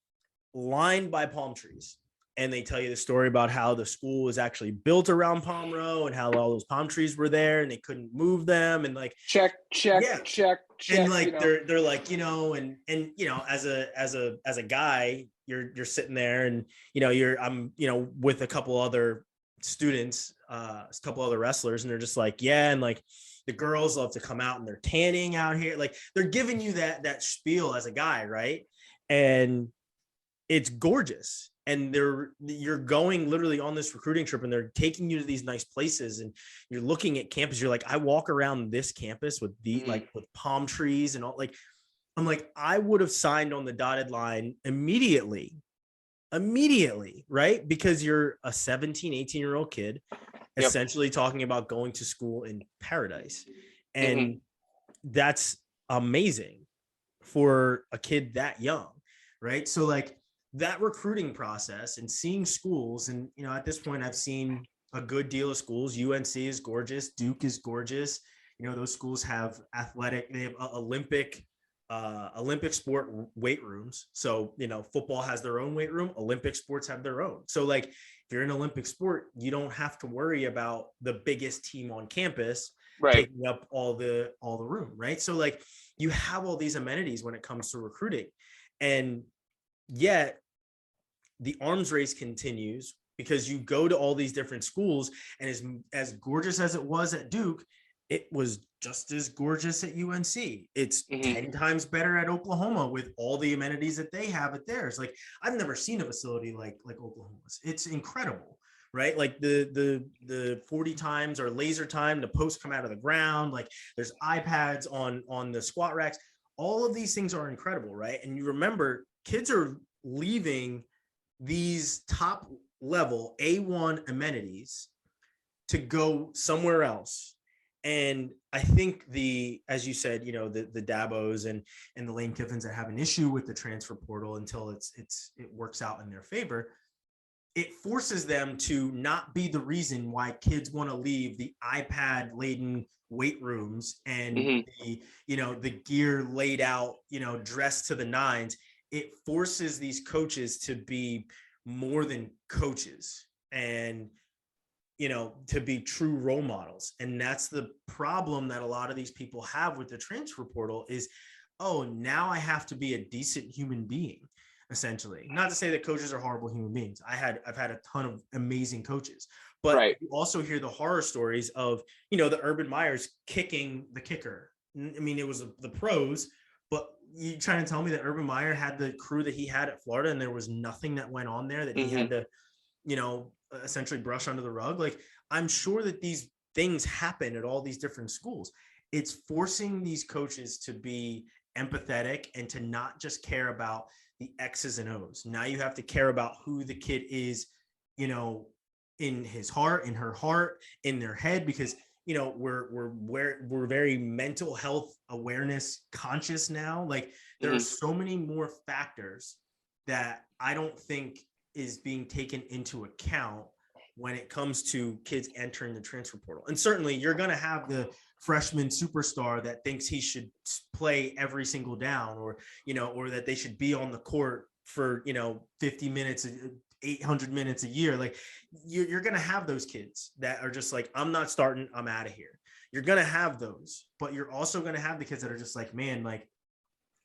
lined by palm trees. And they tell you the story about how the school was actually built around Palm Row and how all those palm trees were there and they couldn't move them. And like, check. And like, you know, they're like, you know, and, you know, as a guy, you're sitting there and, you know, I'm, you know, with a couple other students, a couple other wrestlers, and they're just like, yeah. And like, the girls love to come out and they're tanning out here. Like they're giving you that spiel as a guy. Right. And it's gorgeous. And you're going literally on this recruiting trip, and they're taking you to these nice places, and you're looking at campus. You're like, I walk around this campus with like with palm trees and all. Like, I'm like, I would have signed on the dotted line immediately, right? Because you're a 17, 18-year-old kid, essentially talking about going to school in paradise. And that's amazing for a kid that young, right? So like, that recruiting process and seeing schools, and, you know, at this point I've seen a good deal of schools. UNC is gorgeous. Duke is gorgeous. You know, those schools have they have Olympic sport weight rooms. So, you know, football has their own weight room. Olympic sports have their own. So like, if you're an Olympic sport, you don't have to worry about the biggest team on campus taking up all the room. Right. So like, you have all these amenities when it comes to recruiting, and yet the arms race continues because you go to all these different schools, and as gorgeous as it was at Duke, it was just as gorgeous at UNC. It's 10 times better at Oklahoma with all the amenities that they have at theirs. Like, I've never seen a facility like Oklahoma's. It's incredible, right? Like the 40 times or laser time, the posts come out of the ground. Like, there's iPads on the squat racks. All of these things are incredible, right? And you remember, kids are leaving these top level A1 amenities to go somewhere else. And I think as you said, you know, the Dabos and the Lane Kiffins that have an issue with the transfer portal until it works out in their favor, it forces them to not be the reason why kids want to leave the iPad laden weight rooms and the, you know, the gear laid out, you know, dressed to the nines. It forces these coaches to be more than coaches and, you know, to be true role models. And that's the problem that a lot of these people have with the transfer portal is, oh, now I have to be a decent human being, essentially. Not to say that coaches are horrible human beings. I've had a ton of amazing coaches, but you also hear the horror stories of, you know, the Urban Meyers kicking the kicker. I mean, it was the pros, but you trying to tell me that Urban Meyer had the crew that he had at Florida and there was nothing that went on there that he had to, you know, essentially brush under the rug? Like, I'm sure that these things happen at all these different schools. It's forcing these coaches to be empathetic and to not just care about the X's and O's. Now you have to care about who the kid is, you know, in his heart, in her heart, in their head, because, you know, we're very mental health awareness conscious now. Like, there are so many more factors that I don't think is being taken into account when it comes to kids entering the transfer portal. And certainly you're going to have the freshman superstar that thinks he should play every single down, or, you know, or that they should be on the court for, you know, 50 minutes, 800 minutes a year. Like, you're going to have those kids that are just like, I'm not starting, I'm out of here. You're going to have those, but you're also going to have the kids that are just like, man, like,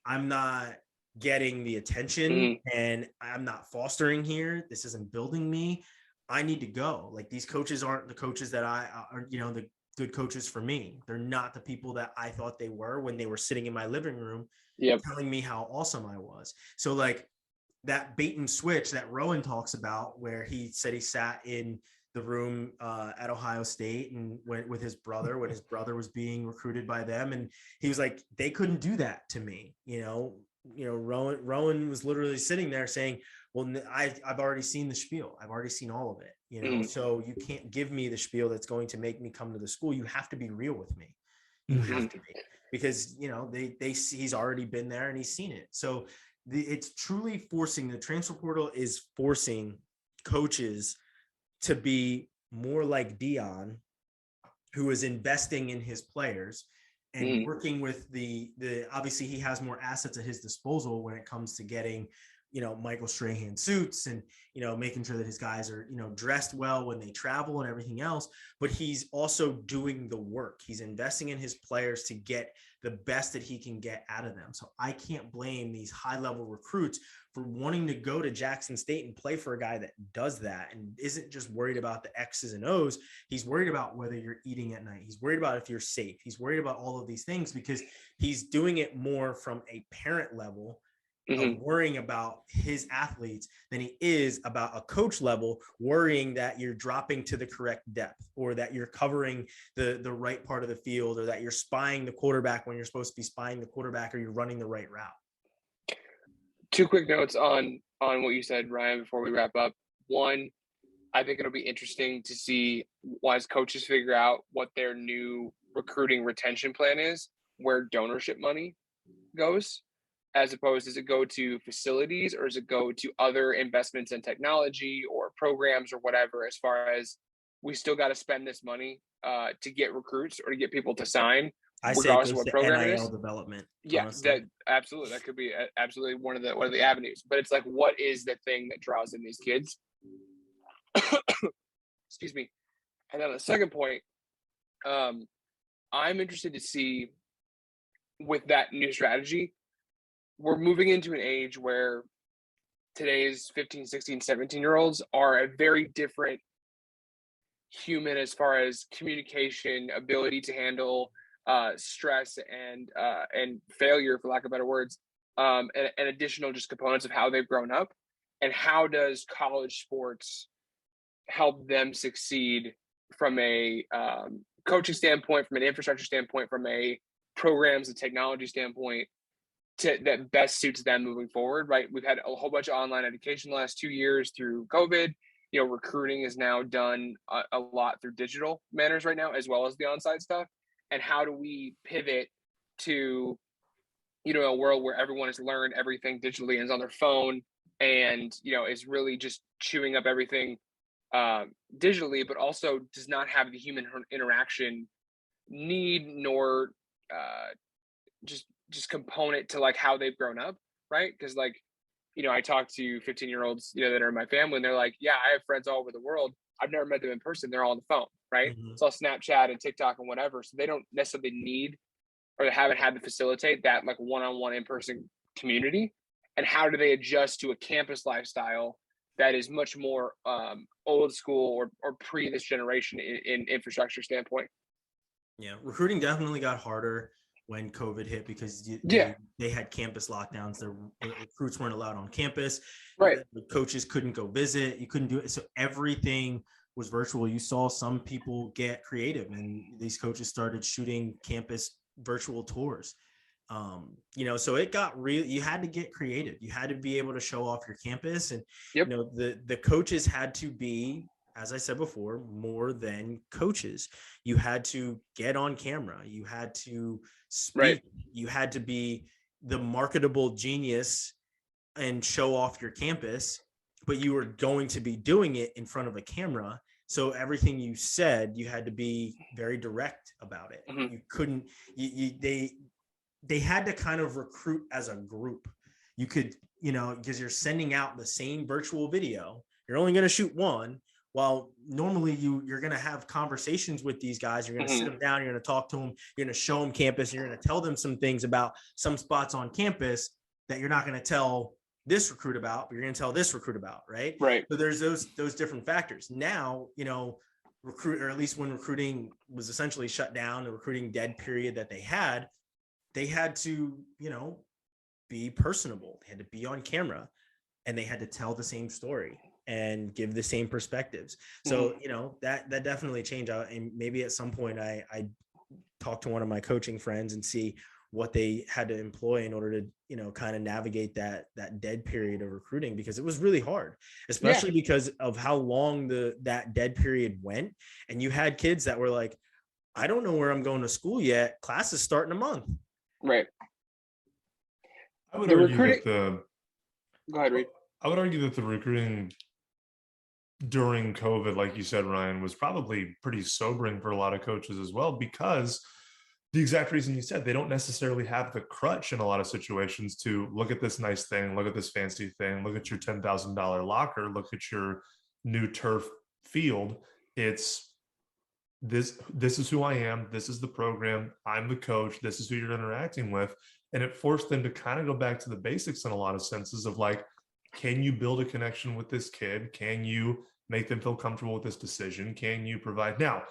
I'm not getting the attention and I'm not fostering here. This isn't building me. I need to go. Like, these coaches aren't the coaches that I are, you know, the good coaches for me. They're not the people that I thought they were when they were sitting in my living room telling me how awesome I was. So, like, that bait and switch that Rowan talks about, where he said he sat in the room at Ohio State and went with his brother when his brother was being recruited by them. And he was like, they couldn't do that to me. You know, Rowan was literally sitting there saying, well, I've already seen the spiel. I've already seen all of it, you know, so you can't give me the spiel that's going to make me come to the school. You have to be real with me. You have to be, because, you know, he's already been there and he's seen it. So it's truly forcing, the transfer portal is forcing coaches to be more like Dion, who is investing in his players and working with the obviously he has more assets at his disposal when it comes to getting, you know, Michael Strahan suits and, you know, making sure that his guys are, you know, dressed well when they travel and everything else. But he's also doing the work. He's investing in his players to get the best that he can get out of them. So I can't blame these high level recruits for wanting to go to Jackson State and play for a guy that does that and isn't just worried about the X's and O's. He's worried about whether you're eating at night. He's worried about if you're safe. He's worried about all of these things because he's doing it more from a parent level of worrying about his athletes than he is about a coach level, worrying that you're dropping to the correct depth, or that you're covering the right part of the field, or that you're spying the quarterback when you're supposed to be spying the quarterback, or you're running the right route. Two quick notes on what you said, Ryan, before we wrap up. One, I think it'll be interesting to see as coaches figure out what their new recruiting retention plan is, where donorship money goes, as opposed, does it go to facilities or does it go to other investments in technology or programs or whatever, as far as we still got to spend this money to get recruits or to get people to sign, regardless of what program it is. Development. Yeah, honestly. that absolutely, that could be absolutely one of the avenues. But it's like, what is the thing that draws in these kids? Excuse me. And then the second point, I'm interested to see, with that new strategy, we're moving into an age where today's 15, 16, 17-year-olds are a very different human as far as communication, ability to handle stress and failure, for lack of better words, and additional just components of how they've grown up. And how does college sports help them succeed from a coaching standpoint, from an infrastructure standpoint, from a programs and technology standpoint, that best suits them moving forward, right? We've had a whole bunch of online education the last 2 years through COVID. recruiting is now done a lot through digital manners right now, as well as the on-site stuff. And how do we pivot to, a world where everyone has learned everything digitally and is on their phone and, is really just chewing up everything digitally, but also does not have the human interaction need nor just component to like how they've grown up, right? Because like, I talk to 15-year-olds, that are in my family, and they're like, yeah, I have friends all over the world. I've never met them in person. They're all on the phone, right? Mhm. It's all Snapchat and TikTok and whatever. So they don't necessarily need or haven't had to facilitate that like one-on-one in-person community. And how do they adjust to a campus lifestyle that is much more old school or pre this generation in infrastructure standpoint? Yeah, recruiting definitely got harder when COVID hit because Yeah. they had campus lockdowns. The recruits weren't allowed on campus. Right. The coaches couldn't go visit. You couldn't do it. So everything was virtual. You saw some people get creative, and these coaches started shooting campus virtual tours. So it got real. You had to get creative. You had to be able to show off your campus, and Yep. The coaches had to be, as I said before, more than coaches. You had to get on camera. You had to speak. Right. You had to be the marketable genius and show off your campus, but you were going to be doing it in front of a camera. So everything you said, you had to be very direct about it. Mhm. You couldn't, they had to kind of recruit as a group. You could, because you're sending out the same virtual video. You're only going to shoot one. While normally you're going to have conversations with these guys. You're going to sit them down. You're going to talk to them. You're going to show them campus. You're going to tell them some things about some spots on campus that you're not going to tell this recruit about, but you're going to tell this recruit about, right? Right. So there's those different factors. Now, recruit, or at least when recruiting was essentially shut down, the recruiting dead period that they had to, be personable. They had to be on camera, and they had to tell the same story and give the same perspectives. So, that definitely changed out. And maybe at some point I talk to one of my coaching friends and see what they had to employ in order to, kind of navigate that dead period of recruiting, because it was really hard, especially because of how long that dead period went. And you had kids that were like, I don't know where I'm going to school yet. Class is starting a month. Right. I would argue that Go ahead, Reed. I would argue that the recruiting during COVID, like you said, Ryan, was probably pretty sobering for a lot of coaches as well, because the exact reason you said, they don't necessarily have the crutch in a lot of situations to look at this nice thing, look at this fancy thing, look at your $10,000 locker, look at your new turf field. It's this is who I am. This is the program. I'm the coach. This is who you're interacting with. And it forced them to kind of go back to the basics in a lot of senses of like, can you build a connection with this kid? Can you make them feel comfortable with this decision? Can you provide? Now,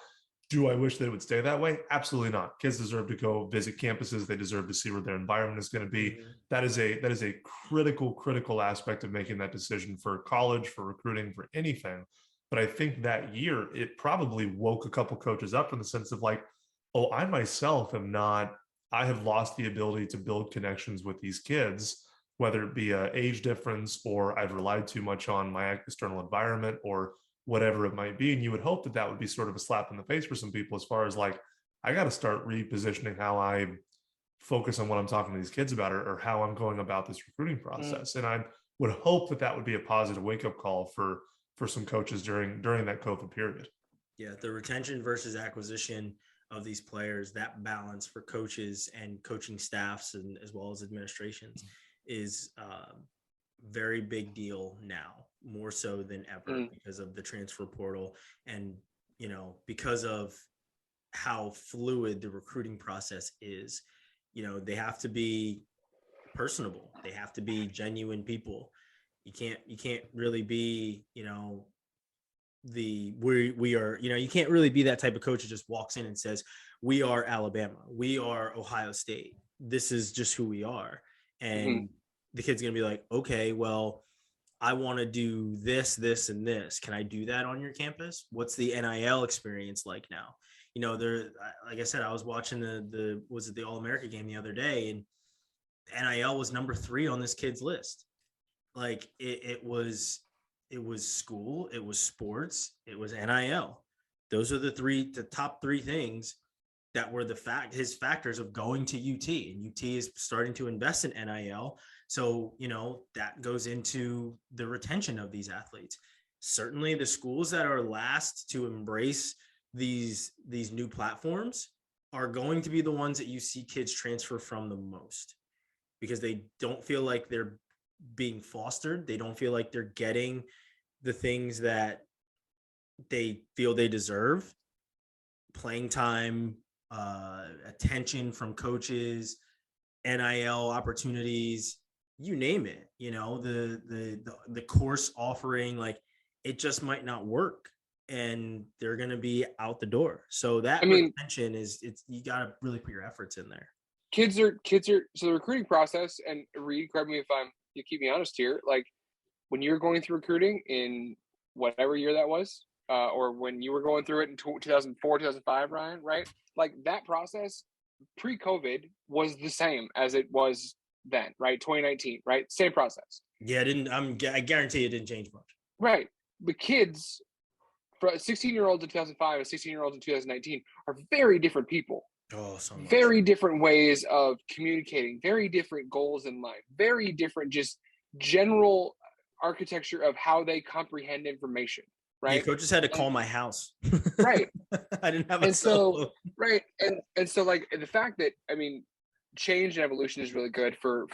do I wish that it would stay that way? Absolutely not. Kids deserve to go visit campuses. They deserve to see where their environment is going to be. Mm-hmm. That is a critical aspect of making that decision for college, for recruiting, for anything. But I think that year, it probably woke a couple coaches up in the sense of like, oh, I myself I have lost the ability to build connections with these kids, whether it be an age difference or I've relied too much on my external environment or whatever it might be. And you would hope that that would be sort of a slap in the face for some people, as far as like, I got to start repositioning how I focus on what I'm talking to these kids about, or how I'm going about this recruiting process. And I would hope that that would be a positive wake-up call for some coaches during that COVID period. Yeah, the retention versus acquisition of these players, that balance for coaches and coaching staffs, and as well as administrations, is very big deal now, more so than ever, because of the transfer portal, and because of how fluid the recruiting process is. They have to be personable. They have to be genuine people. You can't really be, we are, you can't really be that type of coach that just walks in and says, we are Alabama, we are Ohio State, this is just who we are. And the kid's gonna be like, okay, well, I want to do this, this, and this. Can I do that on your campus? What's the NIL experience like now? There, like I said, I was watching the All-America game the other day, and NIL was number 3 on this kid's list. Like it was it was school, it was sports, it was NIL. Those are the top three things that were his factors of going to UT, and UT is starting to invest in NIL. So, that goes into the retention of these athletes. Certainly the schools that are last to embrace these new platforms are going to be the ones that you see kids transfer from the most, because they don't feel like they're being fostered. They don't feel like they're getting the things that they feel they deserve: playing time, attention from coaches, NIL opportunities, you name it. The course offering, like, it just might not work, and they're going to be out the door. So that retention you got to really put your efforts in there. Kids are so the recruiting process, and Reed, correct me if you keep me honest here, like when you're going through recruiting in whatever year that was, or when you were going through it in 2004, 2005, Ryan, right? Like that process pre-COVID was the same as it was then, right? 2019, right? Same process. Yeah, I guarantee it didn't change much. Right. The kids, for 16-year-olds in 2005 and 16-year-olds in 2019 are very different people. Oh, so much. Very different ways of communicating, very different goals in life, very different just general architecture of how they comprehend information, right? Yeah, coaches had to call my house. Right. I didn't have a cell phone. Right. And so, like, the fact that, change and evolution is really good for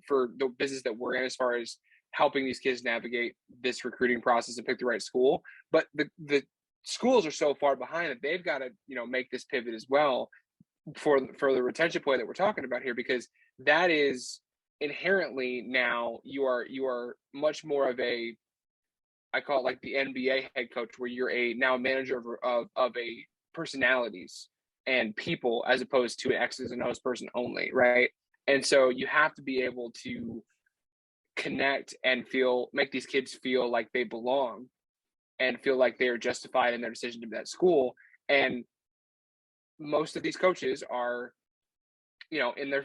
the business that we're in, as far as helping these kids navigate this recruiting process and pick the right school. But the schools are so far behind that they've got to, make this pivot as well for the retention point that we're talking about here, because that is inherently, now you are much more of a, I call it like the NBA head coach, where you're now a manager of a personalities and people, as opposed to an X's and O's person only, right? And so you have to be able to connect and make these kids feel like they belong and feel like they are justified in their decision to be at school. And most of these coaches are, in their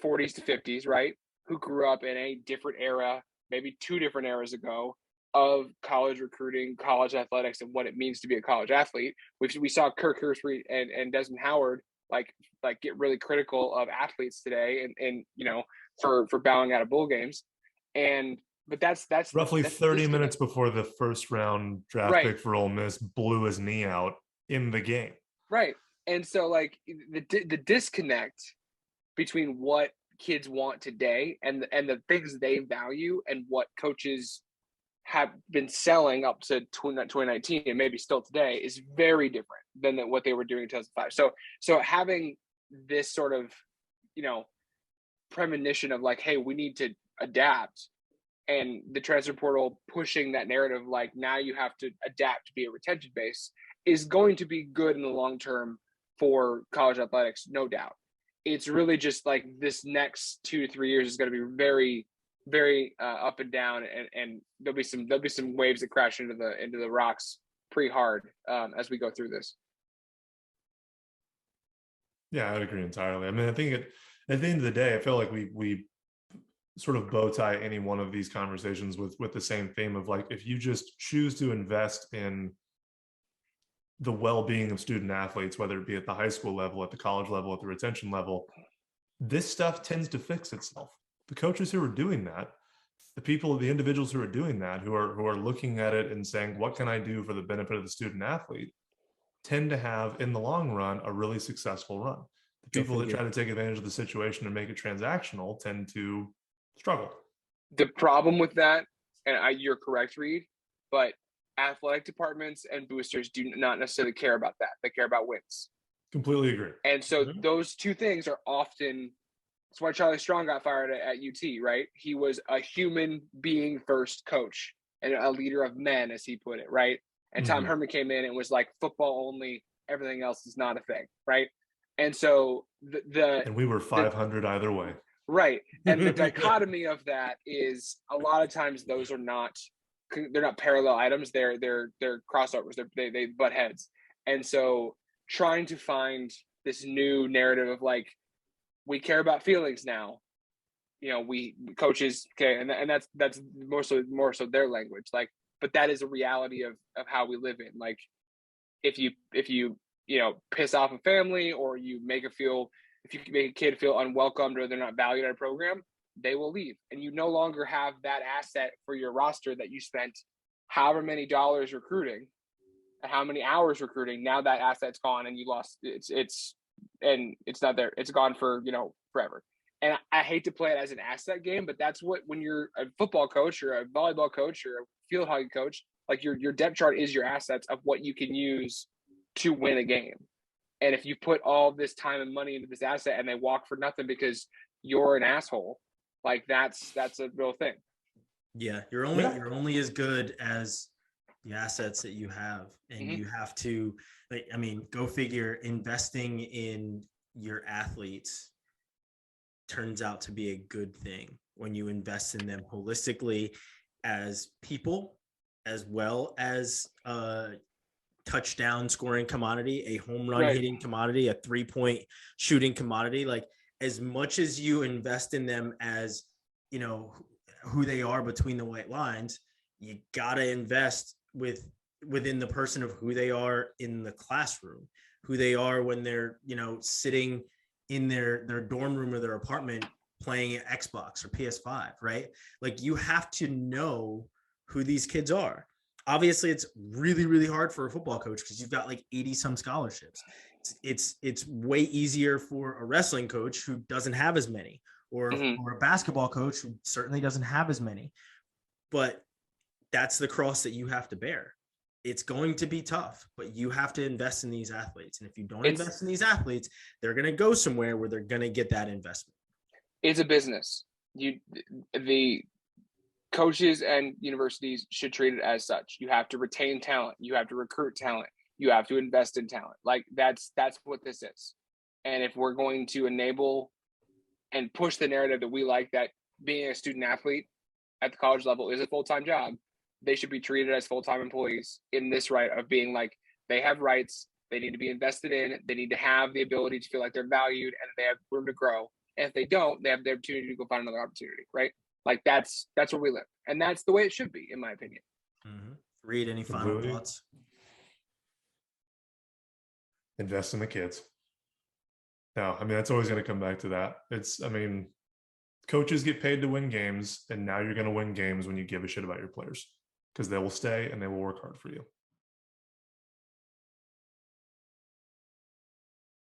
40s to 50s, right? Who grew up in a different era, maybe two different eras ago, of college recruiting, college athletics, and what it means to be a college athlete. We saw Kirk Herbstreit and Desmond Howard like get really critical of athletes today, and for bowing out of bowl games. But that's roughly that's 30 minutes before the first round draft pick for Ole Miss blew his knee out in the game. Right. And so, like, the disconnect between what kids want today and the things they value and what coaches have been selling up to 2019 and maybe still today is very different than what they were doing in 2005. So having this sort of, premonition of like, hey, we need to adapt, and the transfer portal pushing that narrative, like, now you have to adapt to be a retention base, is going to be good in the long term for college athletics, no doubt. It's really just like this next 2 to 3 years is going to be very, very up and down, and there'll be some waves that crash into the rocks pretty hard as we go through this. Yeah, I would agree entirely. I mean, I think at the end of the day, I feel like we sort of bow tie any one of these conversations with the same theme of, like, if you just choose to invest in the well-being of student athletes, whether it be at the high school level, at the college level, at the retention level, this stuff tends to fix itself. The coaches who are doing that, the individuals who are doing that, who are looking at it and saying, what can I do for the benefit of the student athlete, tend to have, in the long run, a really successful run. The people that try to take advantage of the situation and make it transactional tend to struggle. The problem with that, and you're correct, Reed, but athletic departments and boosters do not necessarily care about that. They care about wins. Completely agree. And so those two things are often, that's why Charlie Strong got fired at UT, right? He was a human being first coach and a leader of men, as he put it, right? And Tom Herman came in and was like, football only, everything else is not a thing, right? And so and we were 500 either way. Right. And the dichotomy of that is, a lot of times those are they're not parallel items. They're crossovers. They butt heads. And so trying to find this new narrative of, like, we care about feelings now, we coaches, okay, and that's more so their language, like, but that is a reality of how we live in. Like, if you piss off a family, or you make if you make a kid feel unwelcomed, or they're not valued at a program, they will leave, and you no longer have that asset for your roster that you spent however many dollars recruiting and how many hours recruiting. Now that asset's gone, and you lost. It's not there. It's gone for forever. And I hate to play it as an asset game, but that's when you're a football coach or a volleyball coach or a field hockey coach, like your depth chart is your assets of what you can use to win a game. And if you put all this time and money into this asset and they walk for nothing because you're an asshole, like that's a real thing. Yeah, you're only as good as the assets that you have, and you have to, go figure. Investing in your athletes turns out to be a good thing when you invest in them holistically as people, as well as a touchdown scoring commodity, a home run hitting commodity, a 3-point shooting commodity. Like, as much as you invest in them as who they are between the white lines, you gotta invest within the person of who they are in the classroom, who they are when they're sitting in their dorm room or their apartment playing Xbox or PS5, right? Like, you have to know who these kids are. Obviously, it's really, really hard for a football coach because you've got like 80 some scholarships. It's way easier for a wrestling coach who doesn't have as many, or a basketball coach who certainly doesn't have as many. But that's the cross that you have to bear. It's going to be tough, but you have to invest in these athletes. And if you don't invest in these athletes, they're going to go somewhere where they're going to get that investment. It's a business. The coaches and universities should treat it as such. You have to retain talent. You have to recruit talent. You have to invest in talent. Like, that's what this is. And if we're going to enable and push the narrative that we like, that being a student athlete at the college level is a full-time job, they should be treated as full-time employees in this right of being like, they have rights, they need to be invested in, they need to have the ability to feel like they're valued and they have room to grow. And if they don't, they have the opportunity to go find another opportunity, right? Like, that's where we live. And that's the way it should be, in my opinion. Reed, any final thoughts? Invest in the kids. No, that's always going to come back to that. Coaches get paid to win games, and now you're going to win games when you give a shit about your players, because they will stay and they will work hard for you.